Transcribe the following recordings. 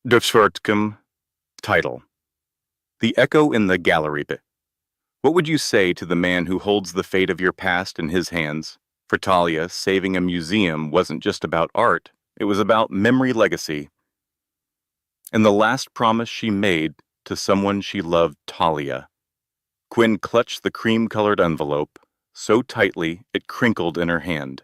Dövsvörtkum. Title: The Echo in the Gallery. What would you say to the man who holds the fate of your past in his hands? For Talia, saving a museum wasn't just about art, it was about memory legacy. And the last promise she made to someone she loved, Talia. Quinn clutched the cream-colored envelope so tightly it crinkled in her hand.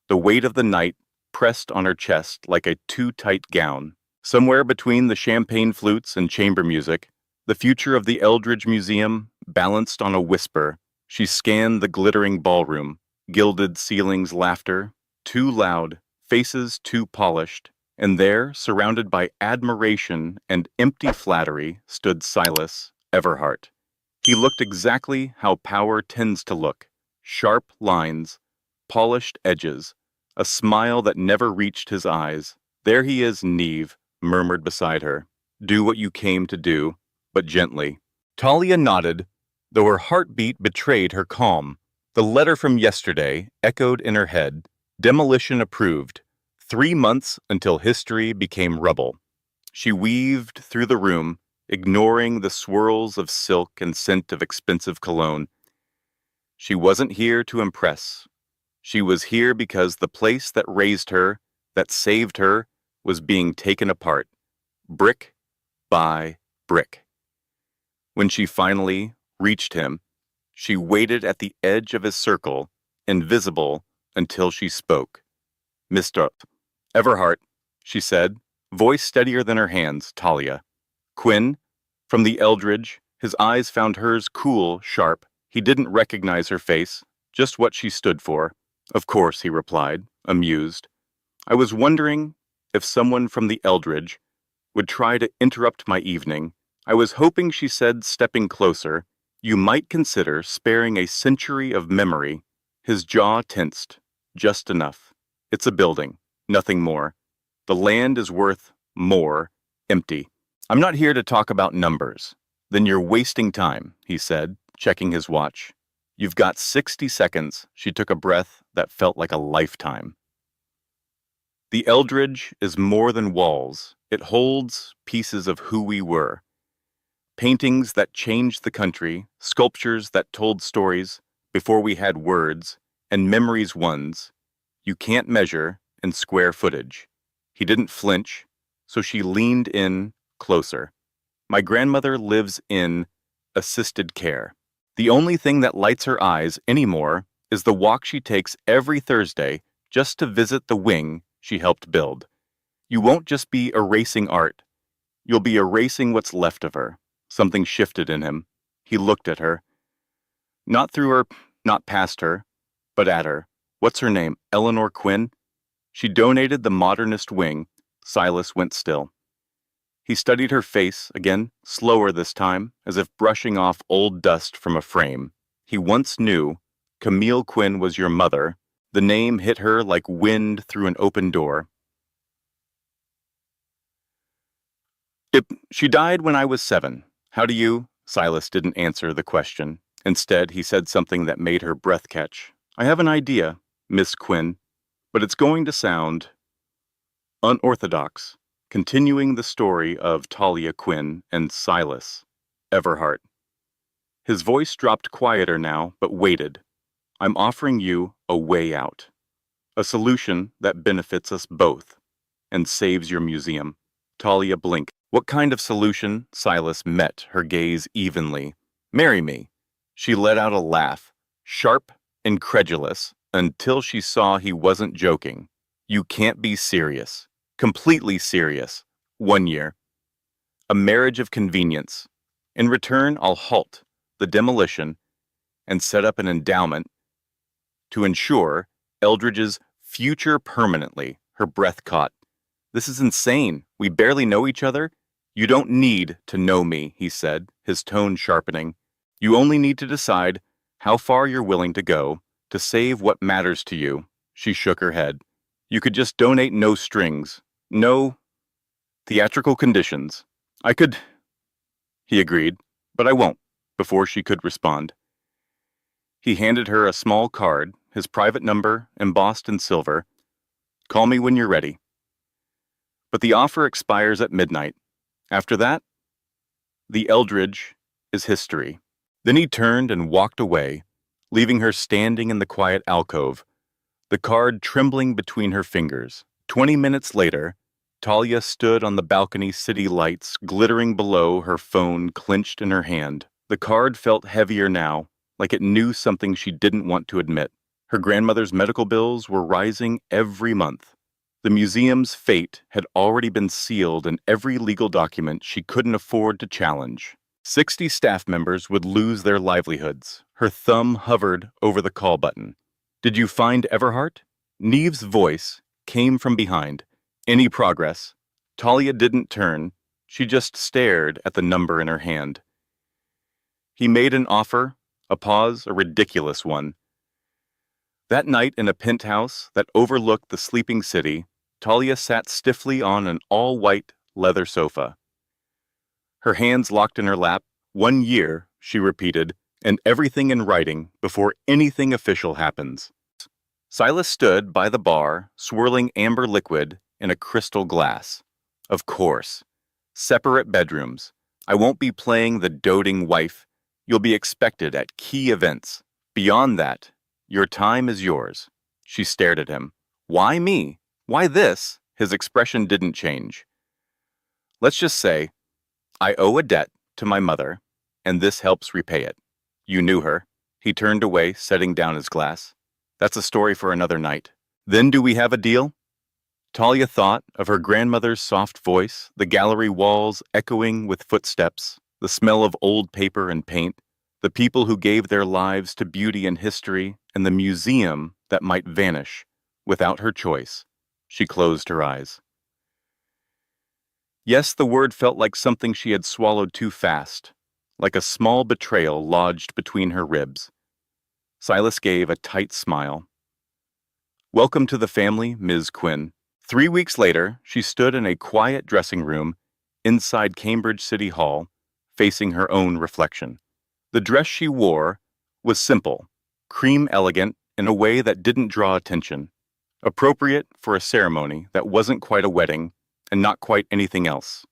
The weight of the night pressed on her chest like a too-tight gown. Somewhere between the champagne flutes and chamber music, the future of the Eldridge Museum balanced on a whisper. She scanned the glittering ballroom, gilded ceilings, laughter too loud, faces too polished, and there, surrounded by admiration and empty flattery, stood Silas Everhart. He looked exactly how power tends to look: sharp lines, polished edges, a smile that never reached his eyes. "There he is, Neve," murmured beside her. "Do what you came to do, but gently." Talia nodded, though her heartbeat betrayed her calm. The letter from yesterday echoed in her head. Demolition approved. 3 months until history became rubble. She weaved through the room, ignoring the swirls of silk and scent of expensive cologne. She wasn't here to impress. She was here because the place that raised her, that saved her, was being taken apart, brick by brick. When she finally reached him, she waited at the edge of his circle, invisible until she spoke. "Mr. Everhart," she said, voice steadier than her hands. "Talia." "Quinn?" From the Eldridge, his eyes found hers, cool, sharp. He didn't recognize her face, just what she stood for. "Of course," he replied, amused. "I was wondering if someone from the Eldridge would try to interrupt my evening. I was hoping," she said, stepping closer, "you might consider sparing a century of memory." His jaw tensed, just enough. "It's a building, nothing more. The land is worth more, empty. I'm not here to talk about numbers." "Then you're wasting time," he said, checking his watch. "You've got 60 seconds. She took a breath that felt like a lifetime. "The Eldridge is more than walls. It holds pieces of who we were. Paintings that changed the country, sculptures that told stories before we had words, and memories ones you can't measure in square footage." He didn't flinch, so she leaned in closer. "My grandmother lives in assisted care. The only thing that lights her eyes anymore is the walk she takes every Thursday just to visit the wing she helped build. You won't just be erasing art. You'll be erasing what's left of her." Something shifted in him. He looked at her. Not through her, not past her, but at her. "What's her name? Eleanor Quinn?" "She donated the modernist wing." Silas went still. He studied her face, again, slower this time, as if brushing off old dust from a frame. "He once knew Camille Quinn was your mother." The name hit her like wind through an open door. "She died when I was 7. How do you—" Silas didn't answer the question. Instead, he said something that made her breath catch. "I have an idea, Miss Quinn, but it's going to sound unorthodox." Continuing the story of Talia Quinn and Silas Everhart. His voice dropped quieter now, but waited. "I'm offering you a way out. A solution that benefits us both and saves your museum." Talia blinked. "What kind of solution?" Silas met her gaze evenly. "Marry me." She let out a laugh, sharp, incredulous, until she saw he wasn't joking. "You can't be serious. Completely serious. 1 year. A marriage of convenience. In return, I'll halt the demolition and set up an endowment to ensure Eldridge's future permanently." Her breath caught. "This is insane. We barely know each other." "You don't need to know me," he said, his tone sharpening. "You only need to decide how far you're willing to go to save what matters to you." She shook her head. "You could just donate, no strings, no theatrical conditions." "I could," he agreed, "but I won't." Before she could respond, he handed her a small card, his private number embossed in silver. "Call me when you're ready. But the offer expires at midnight." After that, the Eldridge is history. Then he turned and walked away, leaving her standing in the quiet alcove, the card trembling between her fingers. 20 minutes later, Talia stood on the balcony, city lights glittering below, her phone clenched in her hand. The card felt heavier now, like it knew something she didn't want to admit. Her grandmother's medical bills were rising every month. The museum's fate had already been sealed in every legal document she couldn't afford to challenge. 60 staff members would lose their livelihoods. Her thumb hovered over the call button. "Did you find Everhart?" Neve's voice came from behind. "Any progress?" Talia didn't turn. She just stared at the number in her hand. He made an offer, a pause, a ridiculous one. That night in a penthouse that overlooked the sleeping city, Talia sat stiffly on an all-white leather sofa. Her hands locked in her lap. 1 year, she repeated, and everything in writing before anything official happens. Silas stood by the bar, swirling amber liquid in a crystal glass. Of course. Separate bedrooms. I won't be playing the doting wife. You'll be expected at key events. Beyond that, your time is yours. She stared at him. Why me? Why this? His expression didn't change. Let's just say, I owe a debt to my mother, and this helps repay it. You knew her. He turned away, setting down his glass. That's a story for another night. Then do we have a deal? Talia thought of her grandmother's soft voice, the gallery walls echoing with footsteps, the smell of old paper and paint, the people who gave their lives to beauty and history, and the museum that might vanish without her choice. She closed her eyes. Yes, the word felt like something she had swallowed too fast, like a small betrayal lodged between her ribs. Silas gave a tight smile. Welcome to the family, Ms. Quinn. 3 weeks later, she stood in a quiet dressing room inside Cambridge City Hall, facing her own reflection. The dress she wore was simple, cream elegant in a way that didn't draw attention, appropriate for a ceremony that wasn't quite a wedding and not quite anything else.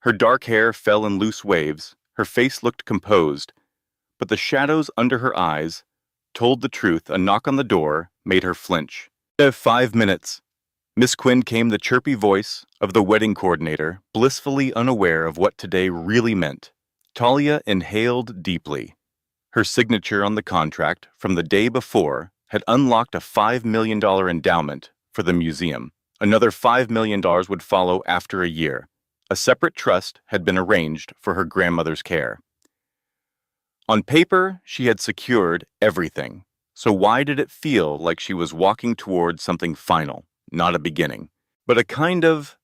Her dark hair fell in loose waves, her face looked composed, but the shadows under her eyes told the truth. A knock on the door made her flinch. 5 minutes. Miss Quinn came, the chirpy voice of the wedding coordinator, blissfully unaware of what today really meant. Talia inhaled deeply. Her signature on the contract from the day before had unlocked a $5 million endowment for the museum. Another $5 million would follow after a year. A separate trust had been arranged for her grandmother's care. On paper, she had secured everything. So why did it feel like she was walking toward something final, not a beginning, but a kind of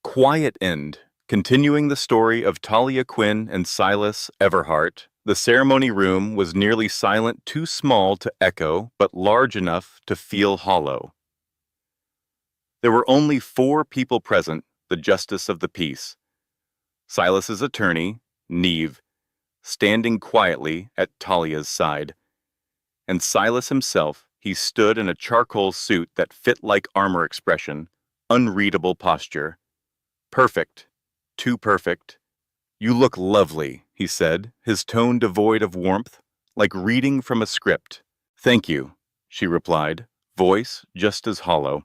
quiet end, continuing the story of Talia Quinn and Silas Everhart? The ceremony room was nearly silent, too small to echo, but large enough to feel hollow. There were only 4 people present, the justice of the peace. Silas's attorney, Neve, standing quietly at Talia's side. And Silas himself, he stood in a charcoal suit that fit like armor, expression, unreadable posture. Perfect. Too perfect. You look lovely, he said, his tone devoid of warmth, like reading from a script. Thank you, she replied, voice just as hollow.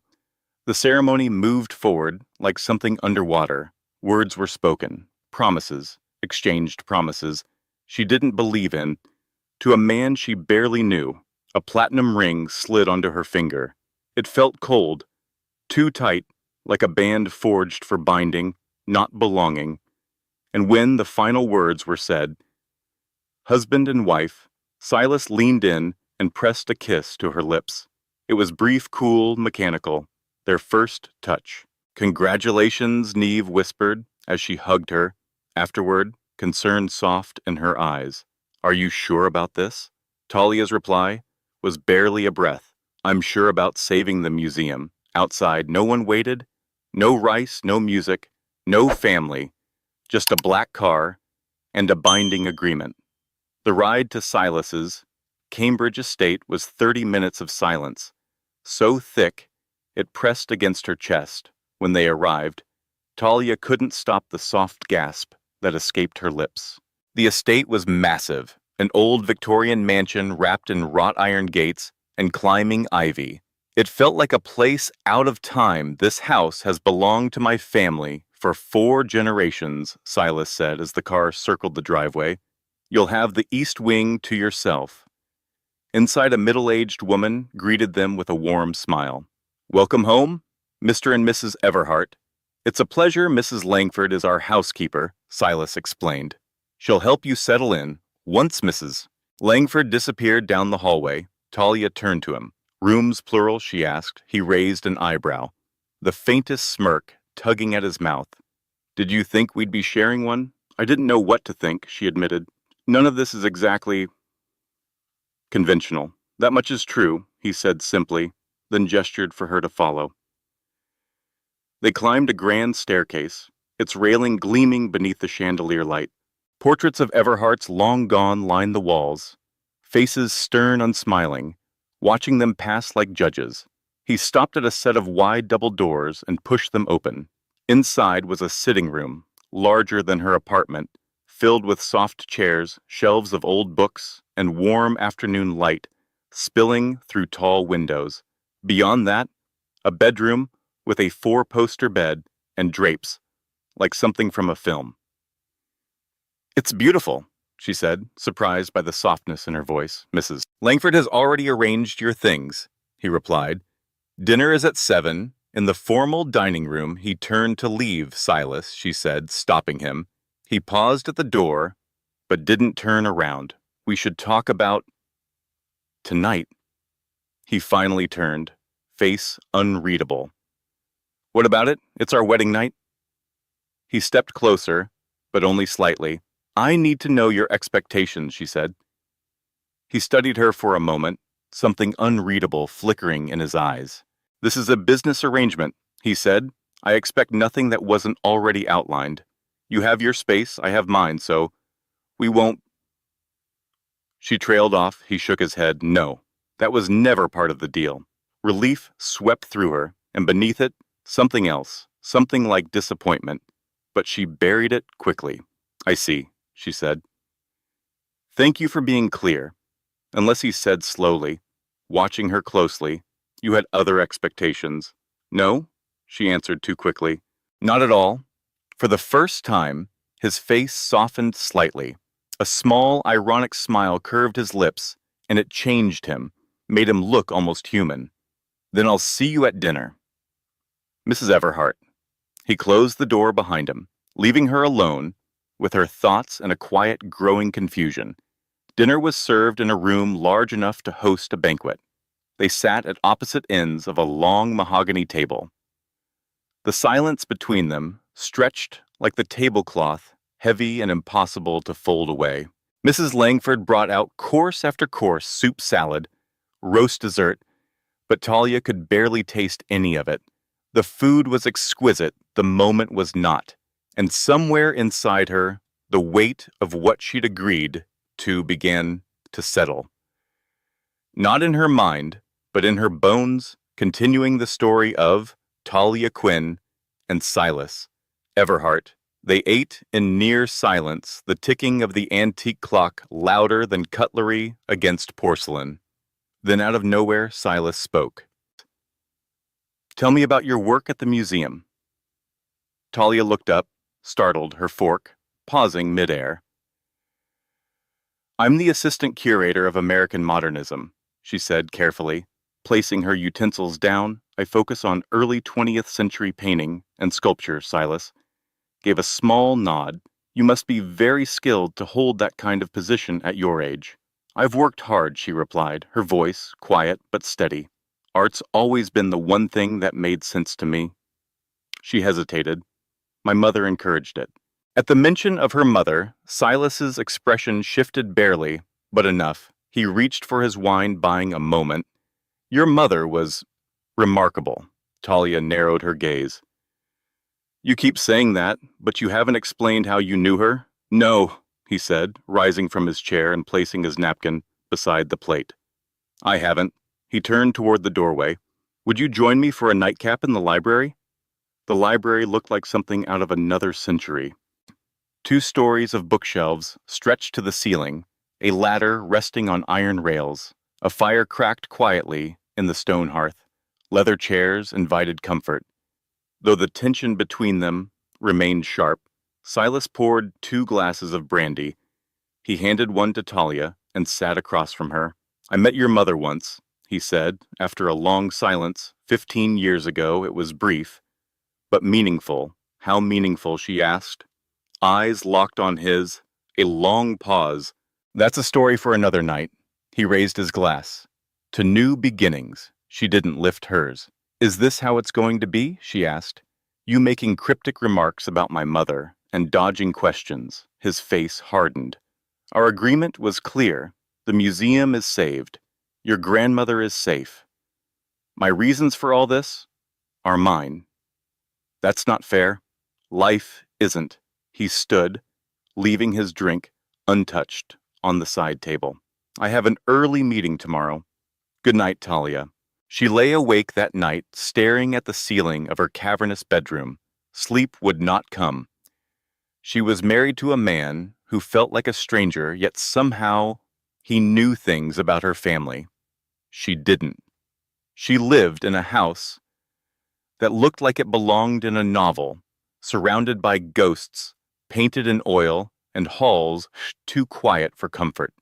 The ceremony moved forward like something underwater. Words were spoken, promises, exchanged promises she didn't believe in. To a man she barely knew, a platinum ring slid onto her finger. It felt cold, too tight, like a band forged for binding, not belonging. And when the final words were said, husband and wife, Silas leaned in and pressed a kiss to her lips. It was brief, cool, mechanical, their first touch. Congratulations, Neve whispered as she hugged her. Afterward, concern soft in her eyes. Are you sure about this? Talia's reply was barely a breath. I'm sure about saving the museum. Outside, no one waited. No rice, no music, no family. Just a black car and a binding agreement. The ride to Silas's Cambridge estate was 30 minutes of silence, so thick it pressed against her chest. When they arrived, Talia couldn't stop the soft gasp that escaped her lips. The estate was massive, an old Victorian mansion wrapped in wrought iron gates and climbing ivy. It felt like a place out of time. This house has belonged to my family for 4 generations, Silas said as the car circled the driveway. You'll have the east wing to yourself. Inside, a middle-aged woman greeted them with a warm smile. Welcome home, Mr. and Mrs. Everhart. It's a pleasure. Mrs. Langford is our housekeeper, Silas explained. She'll help you settle in. Once Mrs. Langford disappeared down the hallway, Talia turned to him. Rooms plural, she asked. He raised an eyebrow, the faintest smirk tugging at his mouth. Did you think we'd be sharing one? I didn't know what to think, she admitted. None of this is exactly conventional. That much is true, he said simply, then gestured for her to follow. They climbed a grand staircase, its railing gleaming beneath the chandelier light. Portraits of Everharts long gone lined the walls, faces stern, unsmiling, watching them pass like judges. He stopped at a set of wide double doors and pushed them open. Inside was a sitting room, larger than her apartment, filled with soft chairs, shelves of old books, and warm afternoon light spilling through tall windows. Beyond that, a bedroom with a 4-poster bed and drapes, like something from a film. It's beautiful, she said, surprised by the softness in her voice. Mrs. Langford has already arranged your things, he replied. Dinner is at 7. In the formal dining room, he turned to leave Silas, she said, stopping him. He paused at the door, but didn't turn around. We should talk about tonight. He finally turned, face unreadable. What about it? It's our wedding night. He stepped closer, but only slightly. I need to know your expectations, she said. He studied her for a moment, something unreadable flickering in his eyes. This is a business arrangement, he said. I expect nothing that wasn't already outlined. You have your space, I have mine, so we won't. She trailed off. He shook his head. No, that was never part of the deal. Relief swept through her, and beneath it, something else, something like disappointment. But she buried it quickly. I see, she said. Thank you for being clear. Unless he said slowly, watching her closely, you had other expectations. No, she answered too quickly. Not at all. For the first time, his face softened slightly. A small, ironic smile curved his lips, and it changed him, made him look almost human. Then I'll see you at dinner. Mrs. Everhart. He closed the door behind him, leaving her alone with her thoughts and a quiet, growing confusion. Dinner was served in a room large enough to host a banquet. They sat at opposite ends of a long mahogany table. The silence between them stretched like the tablecloth, heavy and impossible to fold away. Mrs. Langford brought out course after course, soup salad, roast dessert, but Talia could barely taste any of it. The food was exquisite, the moment was not, and somewhere inside her, the weight of what she'd agreed to began to settle. Not in her mind, but in her bones, continuing the story of Talia Quinn and Silas Everhart. They ate in near silence, the ticking of the antique clock louder than cutlery against porcelain. Then out of nowhere, Silas spoke. Tell me about your work at the museum. Talia looked up, startled, her fork pausing midair. I'm the assistant curator of American modernism, she said carefully. Placing her utensils down, I focus on early 20th century painting and sculpture, Silas. Gave a small nod. You must be very skilled to hold that kind of position at your age. I've worked hard, she replied, her voice quiet but steady. Art's always been the one thing that made sense to me. She hesitated. My mother encouraged it. At the mention of her mother, Silas's expression shifted barely, but enough. He reached for his wine, buying a moment. Your mother was remarkable. Talia narrowed her gaze. You keep saying that, but you haven't explained how you knew her? No, he said, rising from his chair and placing his napkin beside the plate. I haven't. He turned toward the doorway. Would you join me for a nightcap in the library? The library looked like something out of another century. 2 stories of bookshelves stretched to the ceiling, a ladder resting on iron rails. A fire cracked quietly in the stone hearth. Leather chairs invited comfort. Though the tension between them remained sharp, Silas poured 2 glasses of brandy. He handed one to Talia and sat across from her. "I met your mother once," he said, after a long silence. 15 years ago. It was brief, but meaningful. How meaningful, she asked. Eyes locked on his. A long pause. "That's a story for another night." He raised his glass. "To new beginnings." She didn't lift hers. "Is this how it's going to be?" she asked. "You making cryptic remarks about my mother and dodging questions." His face hardened. "Our agreement was clear. The museum is saved. Your grandmother is safe. My reasons for all this are mine." "That's not fair." "Life isn't." He stood, leaving his drink untouched on the side table. "I have an early meeting tomorrow. Good night, Talia." She lay awake that night, staring at the ceiling of her cavernous bedroom. Sleep would not come. She was married to a man who felt like a stranger, yet somehow he knew things about her family. She didn't. She lived in a house that looked like it belonged in a novel, surrounded by ghosts, painted in oil, and halls too quiet for comfort.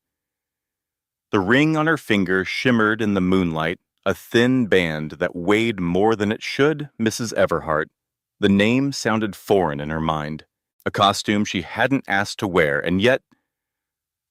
The ring on her finger shimmered in the moonlight, a thin band that weighed more than it should. Mrs. Everhart. The name sounded foreign in her mind, a costume she hadn't asked to wear, and yet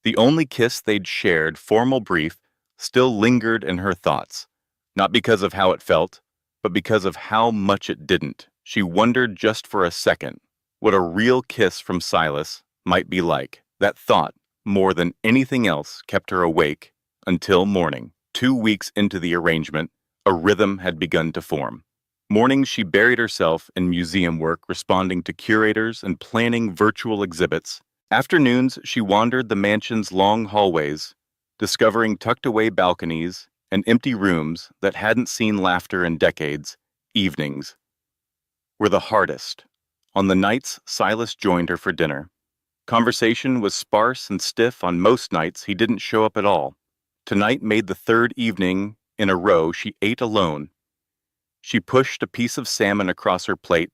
the only kiss they'd shared, formal brief, still lingered in her thoughts, not because of how it felt, but because of how much it didn't. She wondered just for a second what a real kiss from Silas might be like. That thought, more than anything else, kept her awake until morning. 2 weeks into the arrangement, a rhythm had begun to form. Mornings she buried herself in museum work, responding to curators and planning virtual exhibits. Afternoons, she wandered the mansion's long hallways, discovering tucked-away balconies and empty rooms that hadn't seen laughter in decades. Evenings were the hardest. On the nights Silas joined her for dinner, conversation was sparse and stiff. On most nights, he didn't show up at all. Tonight made the 3rd evening in a row she ate alone. She pushed a piece of salmon across her plate,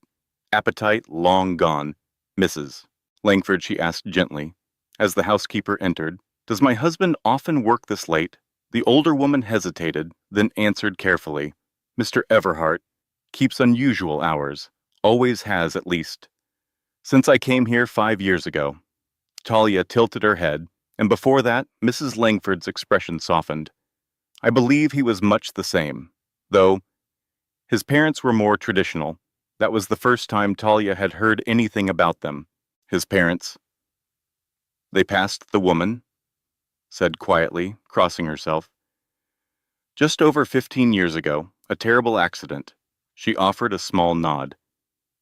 appetite long gone. "Mrs. Langford," she asked gently, as the housekeeper entered, "does my husband often work this late?" The older woman hesitated, then answered carefully, "Mr. Everhart keeps unusual hours, always has at least, since I came here 5 years ago." Talia tilted her head, and before that, Mrs. Langford's expression softened. "I believe he was much the same, though his parents were more traditional." That was the first time Talia had heard anything about them. His parents. "They passed the woman," said quietly, crossing herself. "Just over 15 years ago, a terrible accident." She offered a small nod.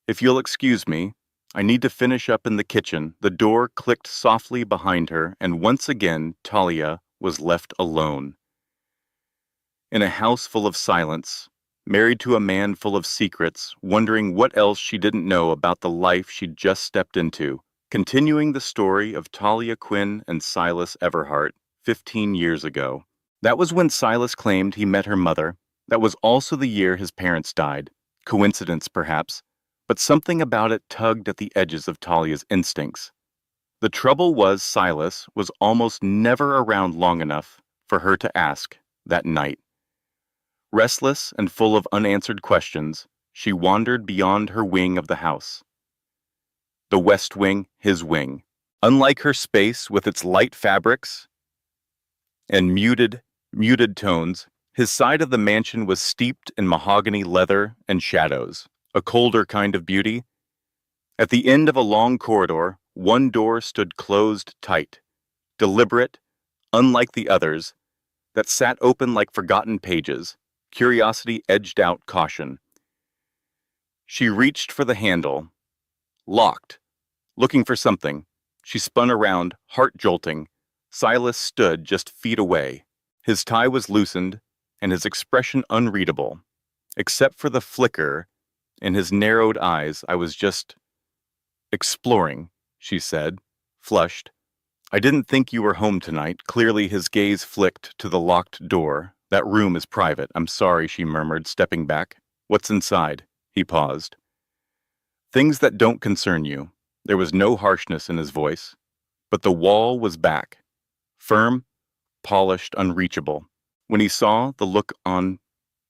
"If you'll excuse me, I need to finish up in the kitchen." The door clicked softly behind her, and once again Talia was left alone. In a house full of silence, married to a man full of secrets, wondering what else she didn't know about the life she'd just stepped into. Continuing the story of Talia Quinn and Silas Everhart, 15 years ago. That was when Silas claimed he met her mother. That was also the year his parents died. Coincidence, perhaps, but something about it tugged at the edges of Talia's instincts. The trouble was Silas was almost never around long enough for her to ask that night. Restless and full of unanswered questions, she wandered beyond her wing of the house. The west wing, his wing. Unlike her space with its light fabrics and muted tones, his side of the mansion was steeped in mahogany leather and shadows, a colder kind of beauty. At the end of a long corridor, one door stood closed tight, deliberate, unlike the others, that sat open like forgotten pages. Curiosity edged out caution. She reached for the handle. Locked. Looking for something. She spun around, heart jolting. Silas stood just feet away. His tie was loosened, and his expression unreadable, except for the flicker In his narrowed eyes, I was just exploring, she said, flushed. I didn't think you were home tonight. Clearly his gaze flicked to the locked door. That room is private. I'm sorry, she murmured, stepping back. What's inside? He paused. Things that don't concern you. There was no harshness in his voice, but the wall was back. Firm, polished, unreachable. When he saw the look on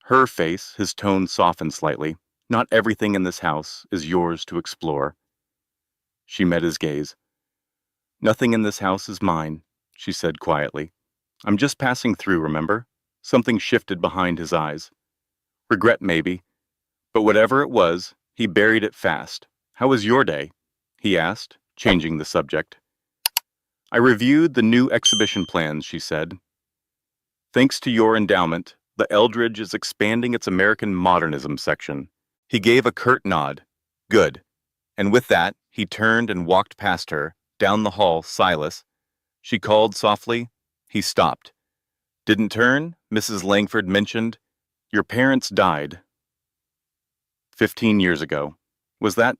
her face, his tone softened slightly. Not everything in this house is yours to explore. She met his gaze. Nothing in this house is mine, she said quietly. I'm just passing through, remember? Something shifted behind his eyes. Regret, maybe. But whatever it was, he buried it fast. How was your day? He asked, changing the subject. I reviewed the new exhibition plans, she said. Thanks to your endowment, the Eldridge is expanding its American modernism section. He gave a curt nod. Good. And with that, he turned and walked past her, down the hall, Silas. She called softly. He stopped. Didn't turn, Mrs. Langford mentioned. Your parents died 15 years ago. Was that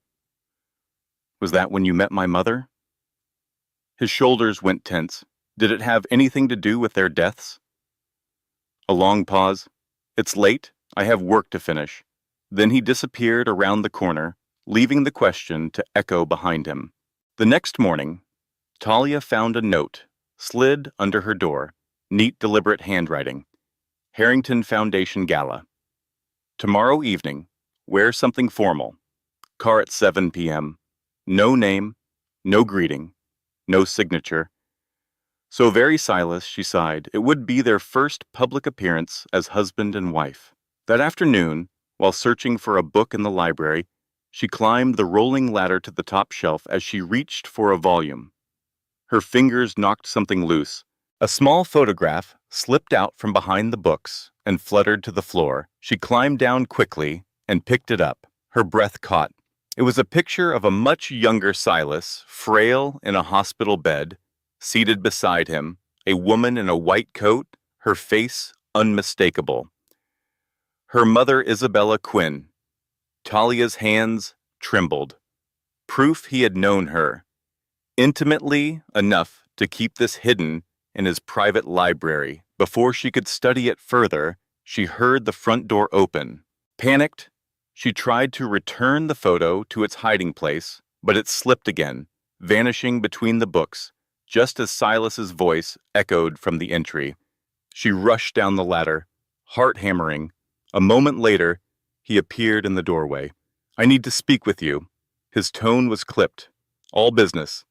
when you met my mother? His shoulders went tense. Did it have anything to do with their deaths? A long pause. It's late. I have work to finish. Then he disappeared around the corner, leaving the question to echo behind him. The next morning, Talia found a note, slid under her door. Neat, deliberate handwriting. Harrington Foundation Gala. Tomorrow evening, wear something formal. Car at 7 p.m. No name, no greeting, no signature. So very Silas, she sighed, it would be their first public appearance as husband and wife. That afternoon, while searching for a book in the library, she climbed the rolling ladder to the top shelf as she reached for a volume. Her fingers knocked something loose. A small photograph slipped out from behind the books and fluttered to the floor. She climbed down quickly and picked it up. Her breath caught. It was a picture of a much younger Silas, frail in a hospital bed, seated beside him, a woman in a white coat, her face unmistakable. Her mother, Isabella Quinn. Talia's hands trembled. Proof he had known her. Intimately enough to keep this hidden in his private library. Before she could study it further, she heard the front door open. Panicked, she tried to return the photo to its hiding place, but it slipped again, vanishing between the books, just as Silas's voice echoed from the entry. She rushed down the ladder, heart hammering. A moment later, he appeared in the doorway. I need to speak with you. His tone was clipped. All business.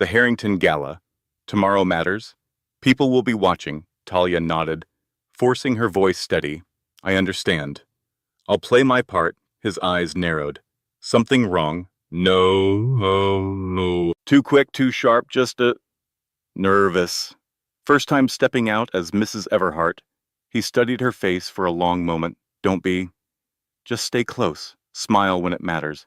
The Harrington Gala. Tomorrow matters. People will be watching, Talia nodded, forcing her voice steady. I understand. I'll play my part. His eyes narrowed. Something wrong? No, oh, no. Too quick, too sharp, just nervous. First time stepping out as Mrs. Everhart. He studied her face for a long moment. Don't be. Just stay close. Smile when it matters.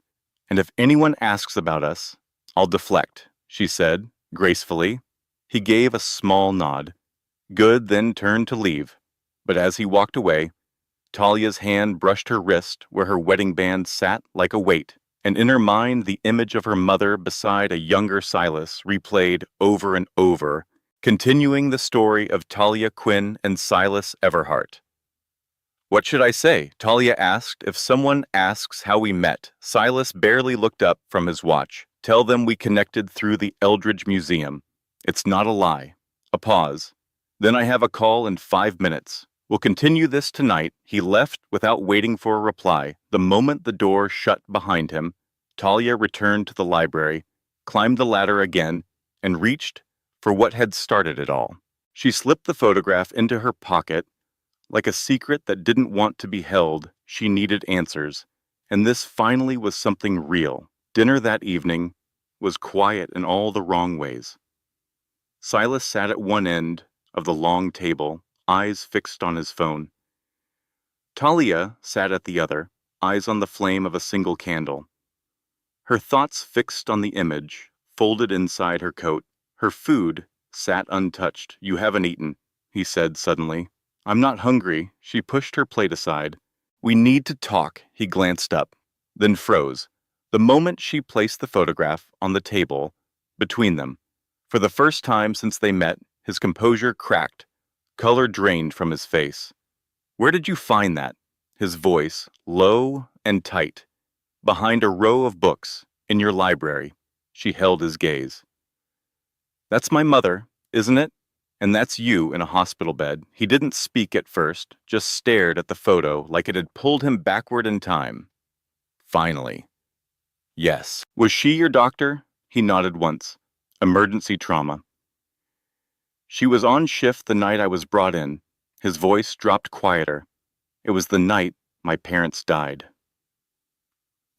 And if anyone asks about us, I'll deflect, she said, gracefully. He gave a small nod. Good, then turned to leave. But as he walked away, Talia's hand brushed her wrist where her wedding band sat like a weight, and in her mind the image of her mother beside a younger Silas replayed over and over, continuing the story of Talia Quinn and Silas Everhart. What should I say? Talia asked. If someone asks how we met, Silas barely looked up from his watch. Tell them we connected through the Eldridge Museum. It's not a lie. A pause. Then I have a call in 5 minutes. We'll continue this tonight. He left without waiting for a reply. The moment the door shut behind him, Talia returned to the library, climbed the ladder again, and reached for what had started it all. She slipped the photograph into her pocket. Like a secret that didn't want to be held, she needed answers. And this finally was something real. Dinner that evening was quiet in all the wrong ways. Silas sat at one end of the long table, eyes fixed on his phone. Talia sat at the other, eyes on the flame of a single candle. Her thoughts fixed on the image, folded inside her coat. Her food sat untouched. You haven't eaten, he said suddenly. I'm not hungry. She pushed her plate aside. We need to talk. He glanced up. then froze the moment she placed the photograph on the table between them. For the first time since they met, his composure cracked, color drained from his face. "Where did you find that?" His voice, low and tight. "Behind a row of books, in your library." She held his gaze. "That's my mother, isn't it? And that's you in a hospital bed." He didn't speak at first, just stared at the photo like it had pulled him backward in time. Finally. "Yes." "Was she your doctor?" He nodded once. "Emergency trauma." "She was on shift the night I was brought in." His voice dropped quieter. "It was the night my parents died."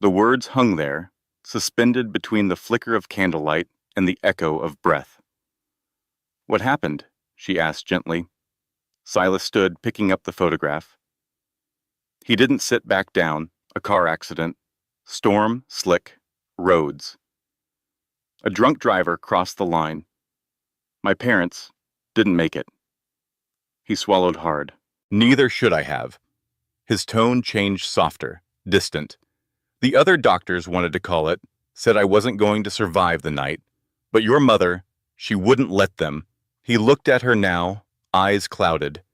The words hung there, suspended between the flicker of candlelight and the echo of breath. "What happened?" she asked gently. Silas stood, picking up the photograph. He didn't sit back down. A car accident. Storm, slick, roads. A drunk driver crossed the line. My parents didn't make it." He swallowed hard. "Neither should I have." His tone changed softer, distant. "The other doctors wanted to call it, said I wasn't going to survive the night. But your mother, she wouldn't let them." He looked at her now, eyes clouded.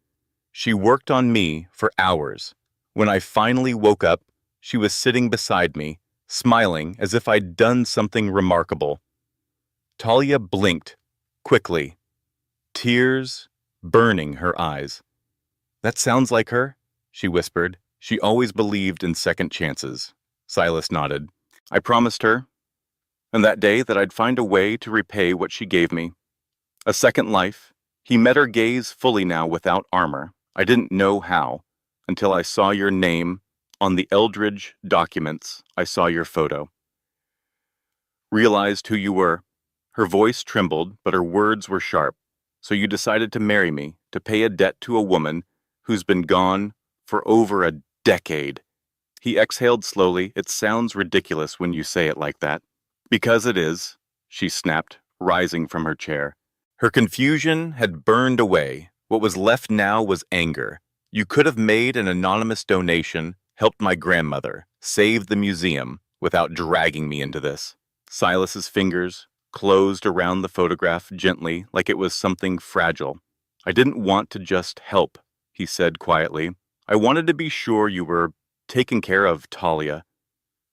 "She worked on me for hours. When I finally woke up, she was sitting beside me, smiling as if I'd done something remarkable." Talia blinked, quickly, tears burning her eyes. "That sounds like her," she whispered. "She always believed in second chances." Silas nodded. "I promised her, and that day, that I'd find a way to repay what she gave me. A second life." He met her gaze fully now without armor. "I didn't know how, until I saw your name on the Eldridge documents. I saw your photo. Realized who you were." Her voice trembled, but her words were sharp. "So you decided to marry me, to pay a debt to a woman who's been gone for over a decade." He exhaled slowly. "It sounds ridiculous when you say it like that." "Because it is," she snapped, rising from her chair. Her confusion had burned away. What was left now was anger. "You could have made an anonymous donation, helped my grandmother, saved the museum, without dragging me into this." Silas's fingers closed around the photograph gently, like it was something fragile. "I didn't want to just help," he said quietly. "I wanted to be sure you were taken care of." Talia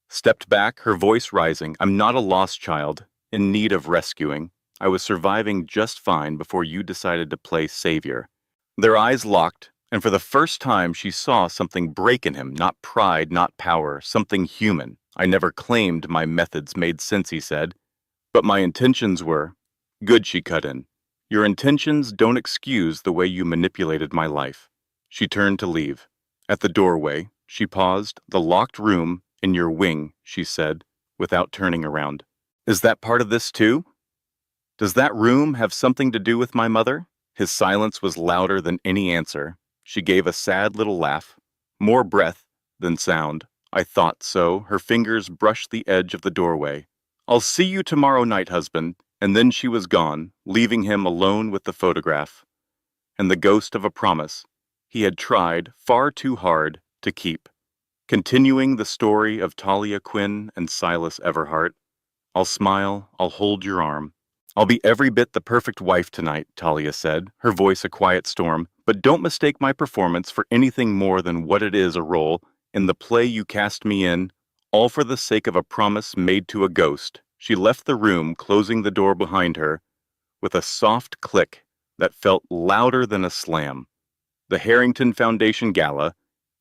stepped back, her voice rising. "I'm not a lost child, in need of rescuing. I was surviving just fine before you decided to play savior." Their eyes locked, and for the first time she saw something break in him, not pride, not power, something human. "I never claimed my methods made sense," he said. "But my intentions were." "Good," she cut in. "Your intentions don't excuse the way you manipulated my life." She turned to leave. At the doorway, she paused. "The locked room in your wing," she said, without turning around. "Is that part of this too? Does that room have something to do with my mother?" His silence was louder than any answer. She gave a sad little laugh. More breath than sound. "I thought so." Her fingers brushed the edge of the doorway. "I'll see you tomorrow night, husband." And then she was gone, leaving him alone with the photograph and the ghost of a promise he had tried far too hard to keep. Continuing the story of Talia Quinn and Silas Everhart. "I'll smile, I'll hold your arm. I'll be every bit the perfect wife tonight," Talia said, her voice a quiet storm. "But don't mistake my performance for anything more than what it is, a role in the play you cast me in, all for the sake of a promise made to a ghost." She left the room, closing the door behind her, with a soft click that felt louder than a slam. The Harrington Foundation Gala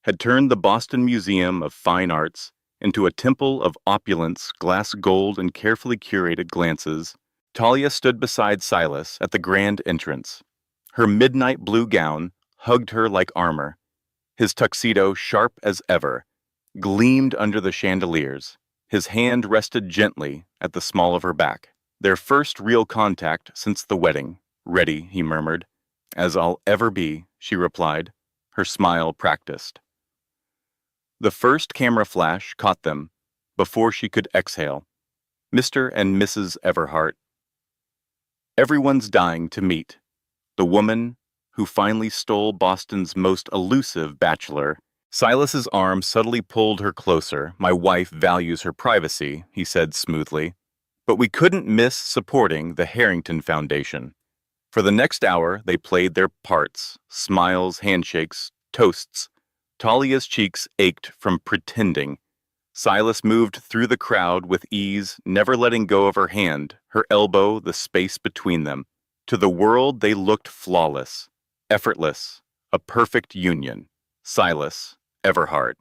had turned the Boston Museum of Fine Arts into a temple of opulence, glass gold, and carefully curated glances. Talia stood beside Silas at the grand entrance. Her midnight blue gown hugged her like armor. His tuxedo, sharp as ever, gleamed under the chandeliers. His hand rested gently at the small of her back. Their first real contact since the wedding. "Ready," he murmured. "As I'll ever be," she replied, her smile practiced. The first camera flash caught them before she could exhale. "Mr. and Mrs. Everhart. Everyone's dying to meet the woman who finally stole Boston's most elusive bachelor Silas's arm subtly pulled her closer. My wife values her privacy, he said smoothly. But we couldn't miss supporting the Harrington Foundation. For the next hour, they played their parts, smiles, handshakes, toasts. Talia's cheeks ached from pretending. Silas moved through the crowd with ease, never letting go of her hand, her elbow, the space between them. To the world, they looked flawless, effortless, a perfect union. Silas, Everhart,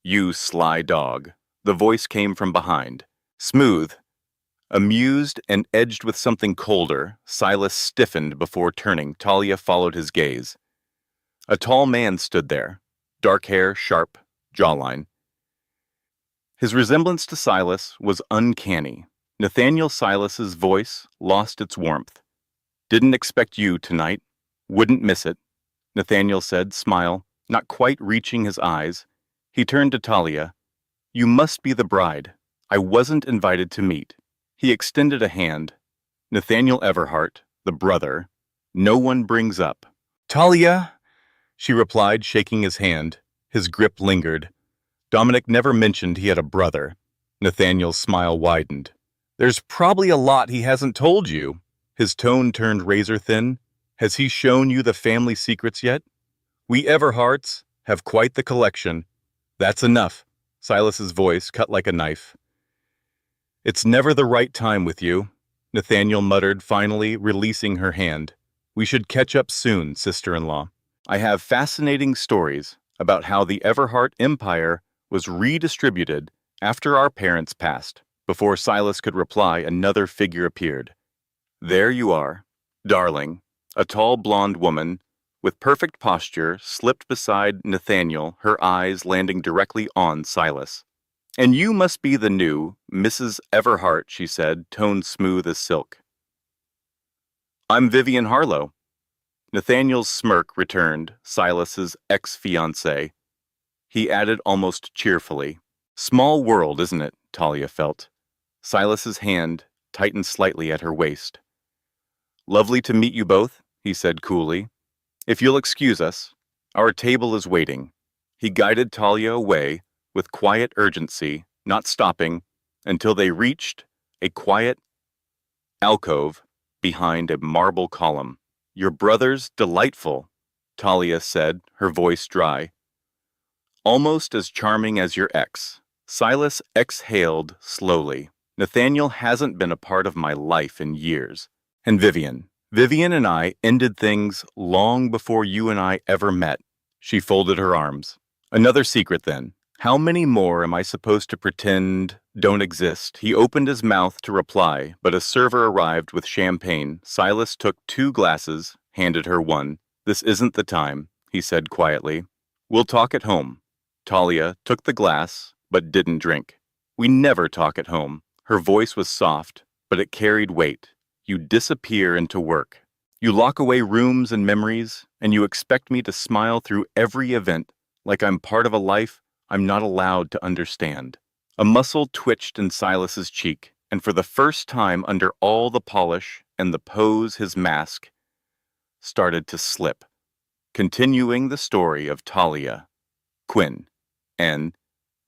you sly dog. The voice came from behind. Smooth, amused and edged with something colder, Silas stiffened before turning. Talia followed his gaze. A tall man stood there, dark hair, sharp, jawline. His resemblance to Silas was uncanny. Nathaniel Silas's voice lost its warmth. Didn't expect you tonight. Wouldn't miss it, Nathaniel said, smile, not quite reaching his eyes. He turned to Talia. You must be the bride. I wasn't invited to meet. He extended a hand. Nathaniel Everhart, the brother. No one brings up. Talia, she replied, shaking his hand. His grip lingered. Dominic never mentioned he had a brother. Nathaniel's smile widened. There's probably a lot he hasn't told you. His tone turned razor thin. Has he shown you the family secrets yet? We Everharts have quite the collection. That's enough. Silas's voice cut like a knife. It's never the right time with you, Nathaniel muttered, finally releasing her hand. We should catch up soon, sister-in-law. I have fascinating stories about how the Everhart Empire was redistributed after our parents passed. Before Silas could reply, another figure appeared. There you are, darling. A tall blonde woman with perfect posture slipped beside Nathaniel, her eyes landing directly on Silas. And you must be the new Mrs. Everhart, she said, tone smooth as silk. I'm Vivian Harlow. Nathaniel's smirk returned, Silas's ex-fiancée. He added almost cheerfully. Small world, isn't it? Talia felt. Silas's hand tightened slightly at her waist. Lovely to meet you both, he said coolly. If you'll excuse us, our table is waiting. He guided Talia away with quiet urgency, not stopping, until they reached a quiet alcove behind a marble column. Your brother's delightful, Talia said, her voice dry. Almost as charming as your ex. Silas exhaled slowly. Nathaniel hasn't been a part of my life in years. And Vivian and I ended things long before you and I ever met. She folded her arms. Another secret then. How many more am I supposed to pretend don't exist? He opened his mouth to reply, but a server arrived with champagne. Silas took 2 glasses, handed her one. This isn't the time, he said quietly. We'll talk at home. Talia took the glass, but didn't drink. We never talk at home. Her voice was soft, but it carried weight. You disappear into work. You lock away rooms and memories, and you expect me to smile through every event like I'm part of a life I'm not allowed to understand. A muscle twitched in Silas's cheek, and for the first time under all the polish and the pose, his mask started to slip, continuing the story of Talia, Quinn, and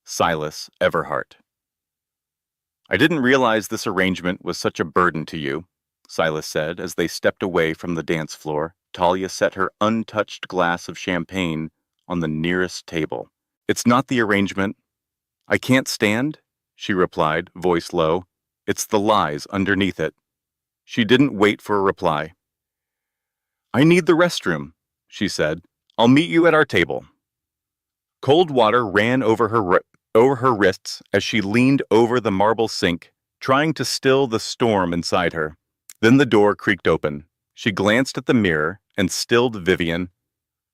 Silas Everhart. I didn't realize this arrangement was such a burden to you, Silas said as they stepped away from the dance floor. Talia set her untouched glass of champagne on the nearest table. It's not the arrangement I can't stand, she replied, voice low. It's the lies underneath it. She didn't wait for a reply. I need the restroom, she said. I'll meet you at our table. Cold water ran over her wrists as she leaned over the marble sink, trying to still the storm inside her. Then the door creaked open. She glanced at the mirror and stilled Vivian.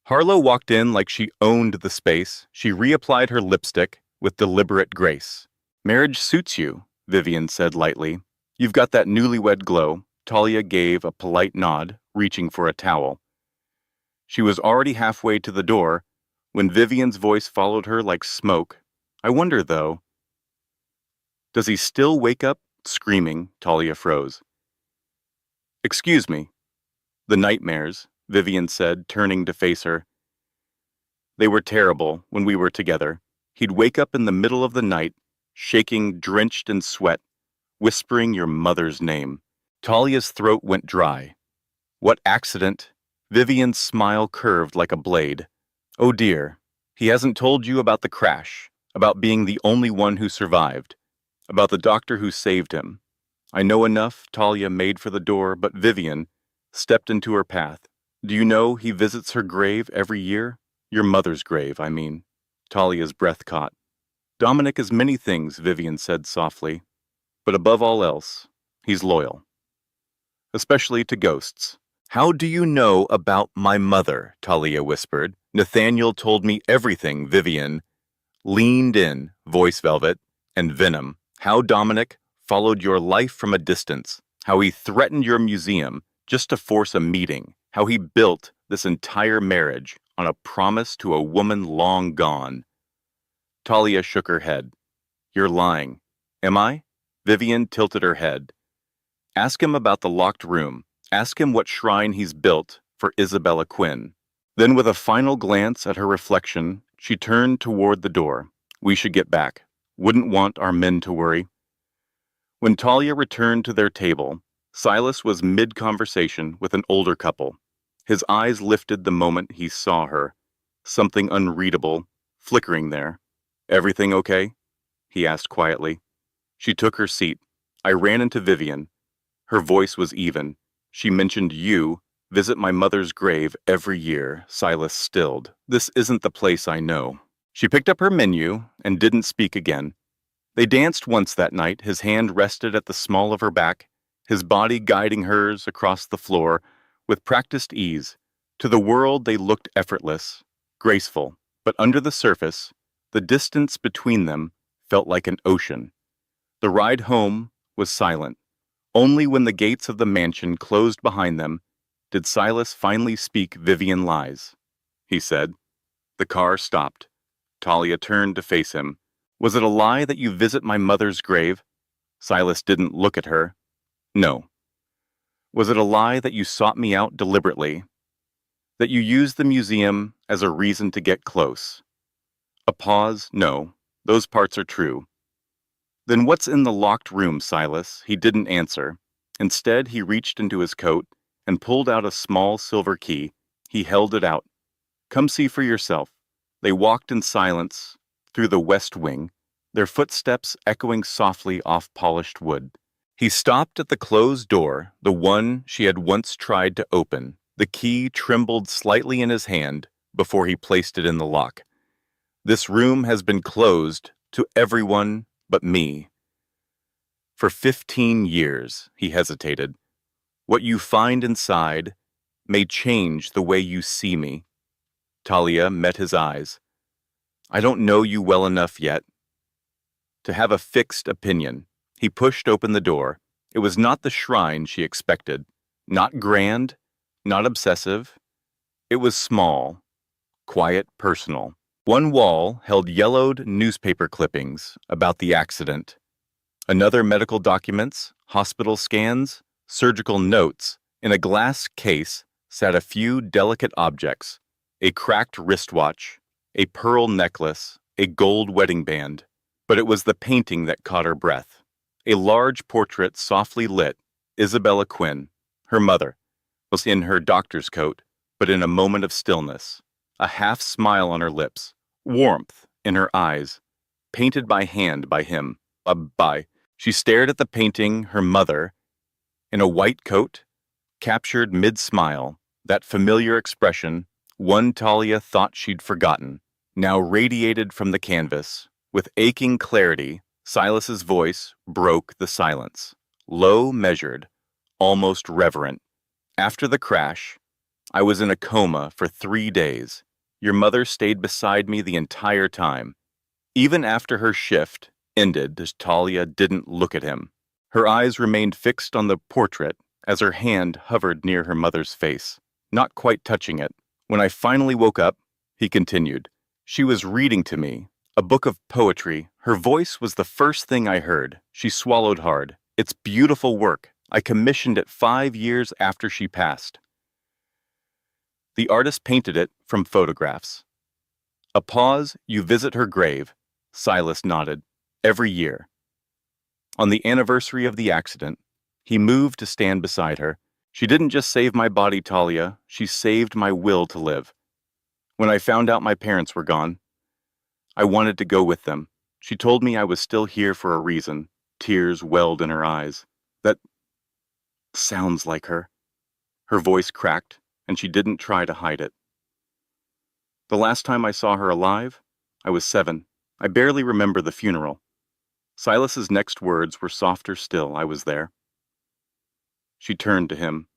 Harlow walked in like she owned the space. She reapplied her lipstick with deliberate grace. Marriage suits you, Vivian said lightly. You've got that newlywed glow. Talia gave a polite nod, reaching for a towel. She was already halfway to the door when Vivian's voice followed her like smoke. I wonder, though. Does he still wake up screaming? Talia froze. Excuse me. The nightmares, Vivian said, turning to face her. They were terrible when we were together. He'd wake up in the middle of the night, shaking, drenched in sweat, whispering your mother's name. Talia's throat went dry. What accident? Vivian's smile curved like a blade. Oh dear, he hasn't told you about the crash, about being the only one who survived, about the doctor who saved him. I know enough, Talia made for the door, but Vivian stepped into her path. Do you know he visits her grave every year? Your mother's grave, I mean. Talia's breath caught. Dominic is many things, Vivian said softly, but above all else, he's loyal. Especially to ghosts. How do you know about my mother? Talia whispered. Nathaniel told me everything, Vivian leaned in, voice velvet, and venom. How Dominic followed your life from a distance. How he threatened your museum just to force a meeting. How he built this entire marriage on a promise to a woman long gone. Talia shook her head. You're lying. Am I? Vivian tilted her head. Ask him about the locked room. Ask him what shrine he's built for Isabella Quinn. Then with a final glance at her reflection, she turned toward the door. We should get back. Wouldn't want our men to worry. When Talia returned to their table, Silas was mid-conversation with an older couple. His eyes lifted the moment he saw her. Something unreadable, flickering there. Everything okay? He asked quietly. She took her seat. I ran into Vivian. Her voice was even. She mentioned you visit my mother's grave every year. Silas stilled. This isn't the place I know. She picked up her menu and didn't speak again. They danced once that night. His hand rested at the small of her back, his body guiding hers across the floor with practiced ease. To the world they looked effortless, graceful, but under the surface, the distance between them felt like an ocean. The ride home was silent. Only when the gates of the mansion closed behind them did Silas finally speak Vivian lies. He said. The car stopped. Talia turned to face him. Was it a lie that you visit my mother's grave? Silas didn't look at her. No. Was it a lie that you sought me out deliberately? That you used the museum as a reason to get close? A pause? No. Those parts are true. Then what's in the locked room, Silas? He didn't answer. Instead, he reached into his coat and pulled out a small silver key. He held it out. Come see for yourself. They walked in silence through the west wing, their footsteps echoing softly off polished wood. He stopped at the closed door, the one she had once tried to open. The key trembled slightly in his hand before he placed it in the lock. This room has been closed to everyone but me. For 15 years, he hesitated. What you find inside may change the way you see me. Talia met his eyes. I don't know you well enough yet to have a fixed opinion. He pushed open the door. It was not the shrine she expected. Not grand, not obsessive. It was small, quiet, personal. One wall held yellowed newspaper clippings about the accident. Another medical documents, hospital scans, surgical notes. In a glass case sat a few delicate objects, a cracked wristwatch, a pearl necklace, a gold wedding band. But it was the painting that caught her breath. A large portrait softly lit, Isabella Quinn, her mother, was in her doctor's coat, but in a moment of stillness, a half smile on her lips, warmth in her eyes, painted by hand by him. She stared at the painting, her mother, in a white coat, captured mid-smile, that familiar expression, one Talia thought she'd forgotten, now radiated from the canvas. With aching clarity, Silas's voice broke the silence. Low, measured, almost reverent. After the crash, I was in a coma for 3 days. Your mother stayed beside me the entire time. Even after her shift ended, Talia didn't look at him. Her eyes remained fixed on the portrait as her hand hovered near her mother's face, not quite touching it. When I finally woke up, he continued, she was reading to me, a book of poetry. Her voice was the first thing I heard. She swallowed hard. It's beautiful work. I commissioned it 5 years after she passed. The artist painted it from photographs. A pause, you visit her grave. Silas nodded. Every year. On the anniversary of the accident, he moved to stand beside her. She didn't just save my body, Talia, she saved my will to live. When I found out my parents were gone, I wanted to go with them. She told me I was still here for a reason. Tears welled in her eyes. That sounds like her. Her voice cracked, and she didn't try to hide it. The last time I saw her alive, I was 7. I barely remember the funeral. Silas's next words were softer still. I was there. She turned to him.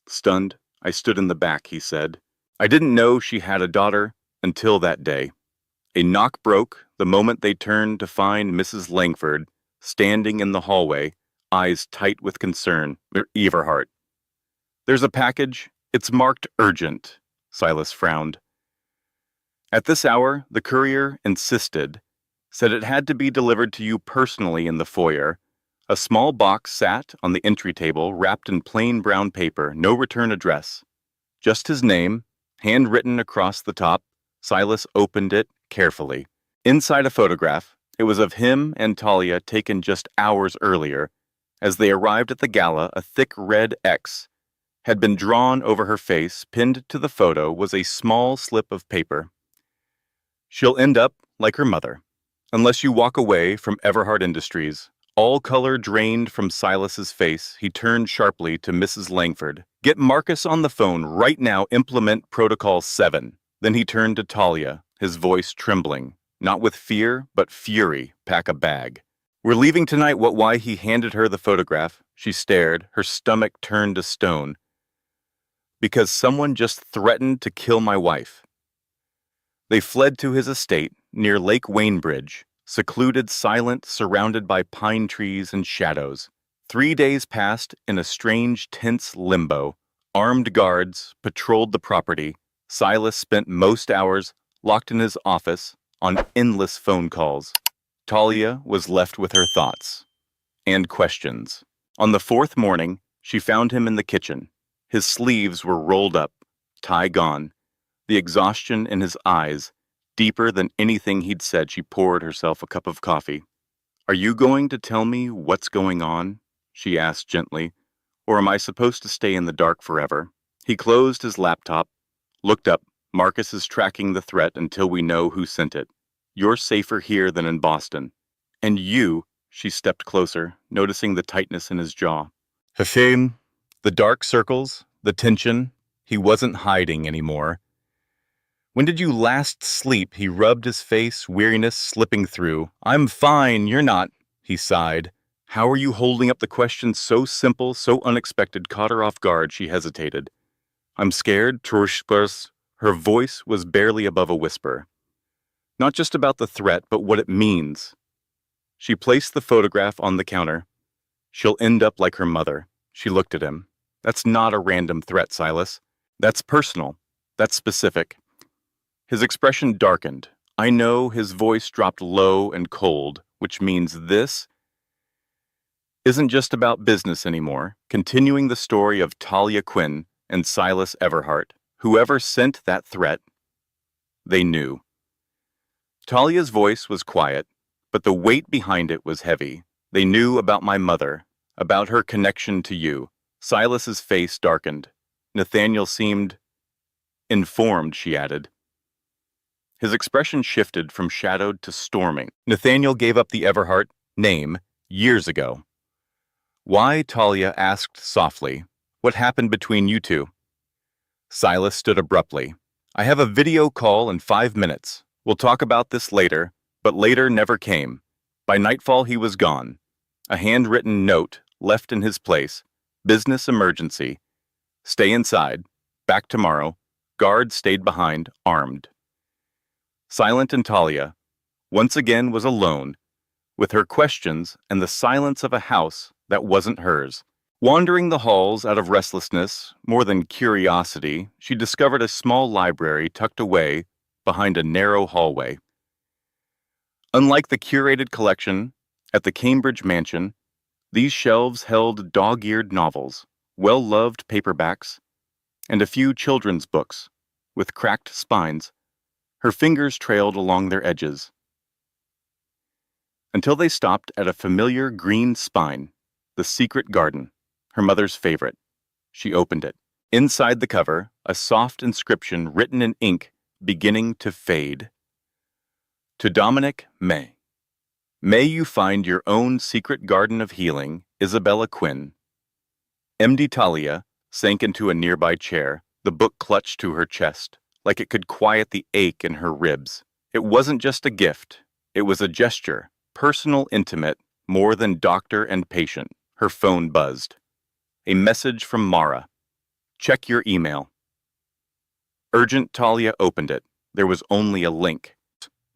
Stunned, I stood in the back, he said. I didn't know she had a daughter until that day. A knock broke the moment they turned to find Mrs. Langford standing in the hallway, eyes tight with concern. Everhart. There's a package. It's marked urgent. Silas frowned. At this hour, the courier insisted, said it had to be delivered to you personally in the foyer. A small box sat on the entry table, wrapped in plain brown paper, no return address. Just his name, handwritten across the top. Silas opened it carefully. Inside a photograph, it was of him and Talia taken just hours earlier. As they arrived at the gala, a thick red X had been drawn over her face. Pinned to the photo was a small slip of paper. She'll end up like her mother, unless you walk away from Everhart Industries. All color drained from Silas's face, he turned sharply to Mrs. Langford. Get Marcus on the phone right now. Implement Protocol 7. Then he turned to Talia, his voice trembling, not with fear, but fury. Pack a bag. We're leaving tonight. Why? He handed her the photograph. She stared, her stomach turned to stone. Because someone just threatened to kill my wife. They fled to his estate near Lake Wainbridge, secluded, silent, surrounded by pine trees and shadows. 3 days passed in a strange, tense limbo. Armed guards patrolled the property. Silas spent most hours locked in his office on endless phone calls. Talia was left with her thoughts and questions. On the 4th morning, she found him in the kitchen. His sleeves were rolled up, tie gone. The exhaustion in his eyes, deeper than anything he'd said. She poured herself a cup of coffee. Are you going to tell me what's going on? She asked gently. Or am I supposed to stay in the dark forever? He closed his laptop, looked up. Marcus is tracking the threat until we know who sent it. You're safer here than in Boston. And you, she stepped closer, noticing the tightness in his jaw. Hafim, the dark circles, the tension. He wasn't hiding anymore. When did you last sleep? He rubbed his face, weariness slipping through. I'm fine, you're not, he sighed. How are you holding up? The question, so simple, so unexpected, caught her off guard. She hesitated. I'm scared, Trushpers. Her voice was barely above a whisper. Not just about the threat, but what it means. She placed the photograph on the counter. She'll end up like her mother. She looked at him. That's not a random threat, Silas. That's personal. That's specific. His expression darkened. I know. His voice dropped low and cold, which means this isn't just about business anymore. Continuing the story of Talia Quinn and Silas Everhart. Whoever sent that threat, they knew. Talia's voice was quiet, but the weight behind it was heavy. They knew about my mother, about her connection to you. Silas's face darkened. Nathaniel seemed informed, she added. His expression shifted from shadowed to storming. Nathaniel gave up the Everhart name years ago. Why? Talia asked softly. What happened between you two? Silas stood abruptly. I have a video call in 5 minutes. We'll talk about this later, but later never came. By nightfall he was gone. A handwritten note left in his place. Business emergency. Stay inside. Back tomorrow. Guards stayed behind, armed. Silent, and Talia, once again, was alone, with her questions and the silence of a house that wasn't hers. Wandering the halls out of restlessness, more than curiosity, she discovered a small library tucked away behind a narrow hallway. Unlike the curated collection at the Cambridge mansion, these shelves held dog-eared novels, well-loved paperbacks, and a few children's books with cracked spines. Her fingers trailed along their edges, until they stopped at a familiar green spine, the secret garden, her mother's favorite. She opened it. Inside the cover, a soft inscription written in ink beginning to fade. To Dominic May. May you find your own secret garden of healing, Isabella Quinn. MD Talia sank into a nearby chair, the book clutched to her chest, like it could quiet the ache in her ribs. It wasn't just a gift. It was a gesture, personal, intimate, more than doctor and patient. Her phone buzzed. A message from Mara. Check your email. Urgent. Talia opened it. There was only a link.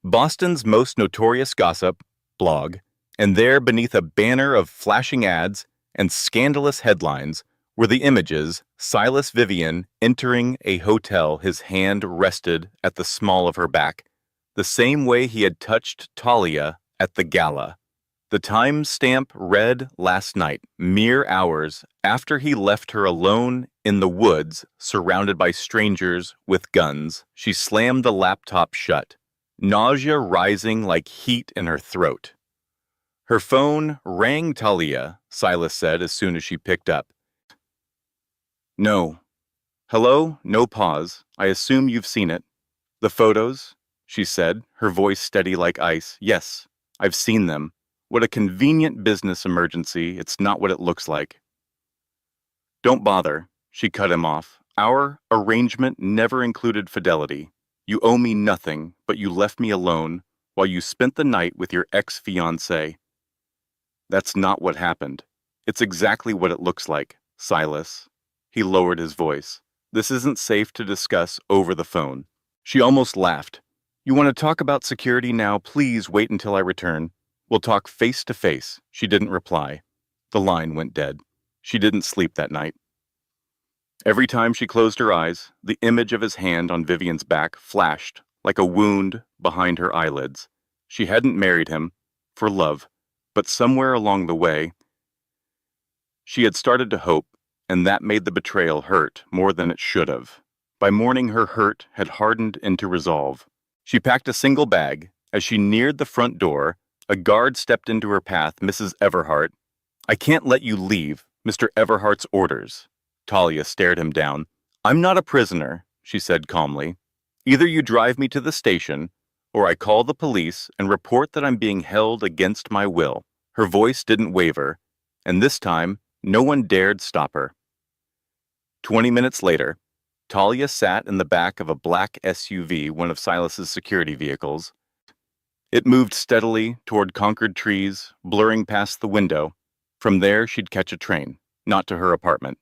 Boston's most notorious gossip blog, and there beneath a banner of flashing ads and scandalous headlines were the images Silas Vivian entering a hotel, his hand rested at the small of her back, the same way he had touched Talia at the gala. The timestamp read last night, mere hours after he left her alone in the woods, surrounded by strangers with guns. She slammed the laptop shut, nausea rising like heat in her throat. Her phone rang. Talia, Silas said as soon as she picked up. No. Hello? No pause. I assume you've seen it. The photos? She said, her voice steady like ice. Yes, I've seen them. What a convenient business emergency. It's not what it looks like. Don't bother, she cut him off. Our arrangement never included fidelity. You owe me nothing, but you left me alone while you spent the night with your ex-fiancé. That's not what happened. It's exactly what it looks like, Silas. He lowered his voice. This isn't safe to discuss over the phone. She almost laughed. You want to talk about security now? Please wait until I return. We'll talk face to face. She didn't reply. The line went dead. She didn't sleep that night. Every time she closed her eyes, the image of his hand on Vivian's back flashed like a wound behind her eyelids. She hadn't married him for love, but somewhere along the way, she had started to hope, and that made the betrayal hurt more than it should have. By morning, her hurt had hardened into resolve. She packed a single bag. As she neared the front door, a guard stepped into her path. Mrs. Everhart. I can't let you leave. Mr. Everhart's orders. Talia stared him down. I'm not a prisoner, she said calmly. Either you drive me to the station, or I call the police and report that I'm being held against my will. Her voice didn't waver, and this time, no one dared stop her. 20 minutes later, Talia sat in the back of a black SUV, one of Silas's security vehicles. It moved steadily toward Concord trees, blurring past the window. From there, she'd catch a train, not to her apartment.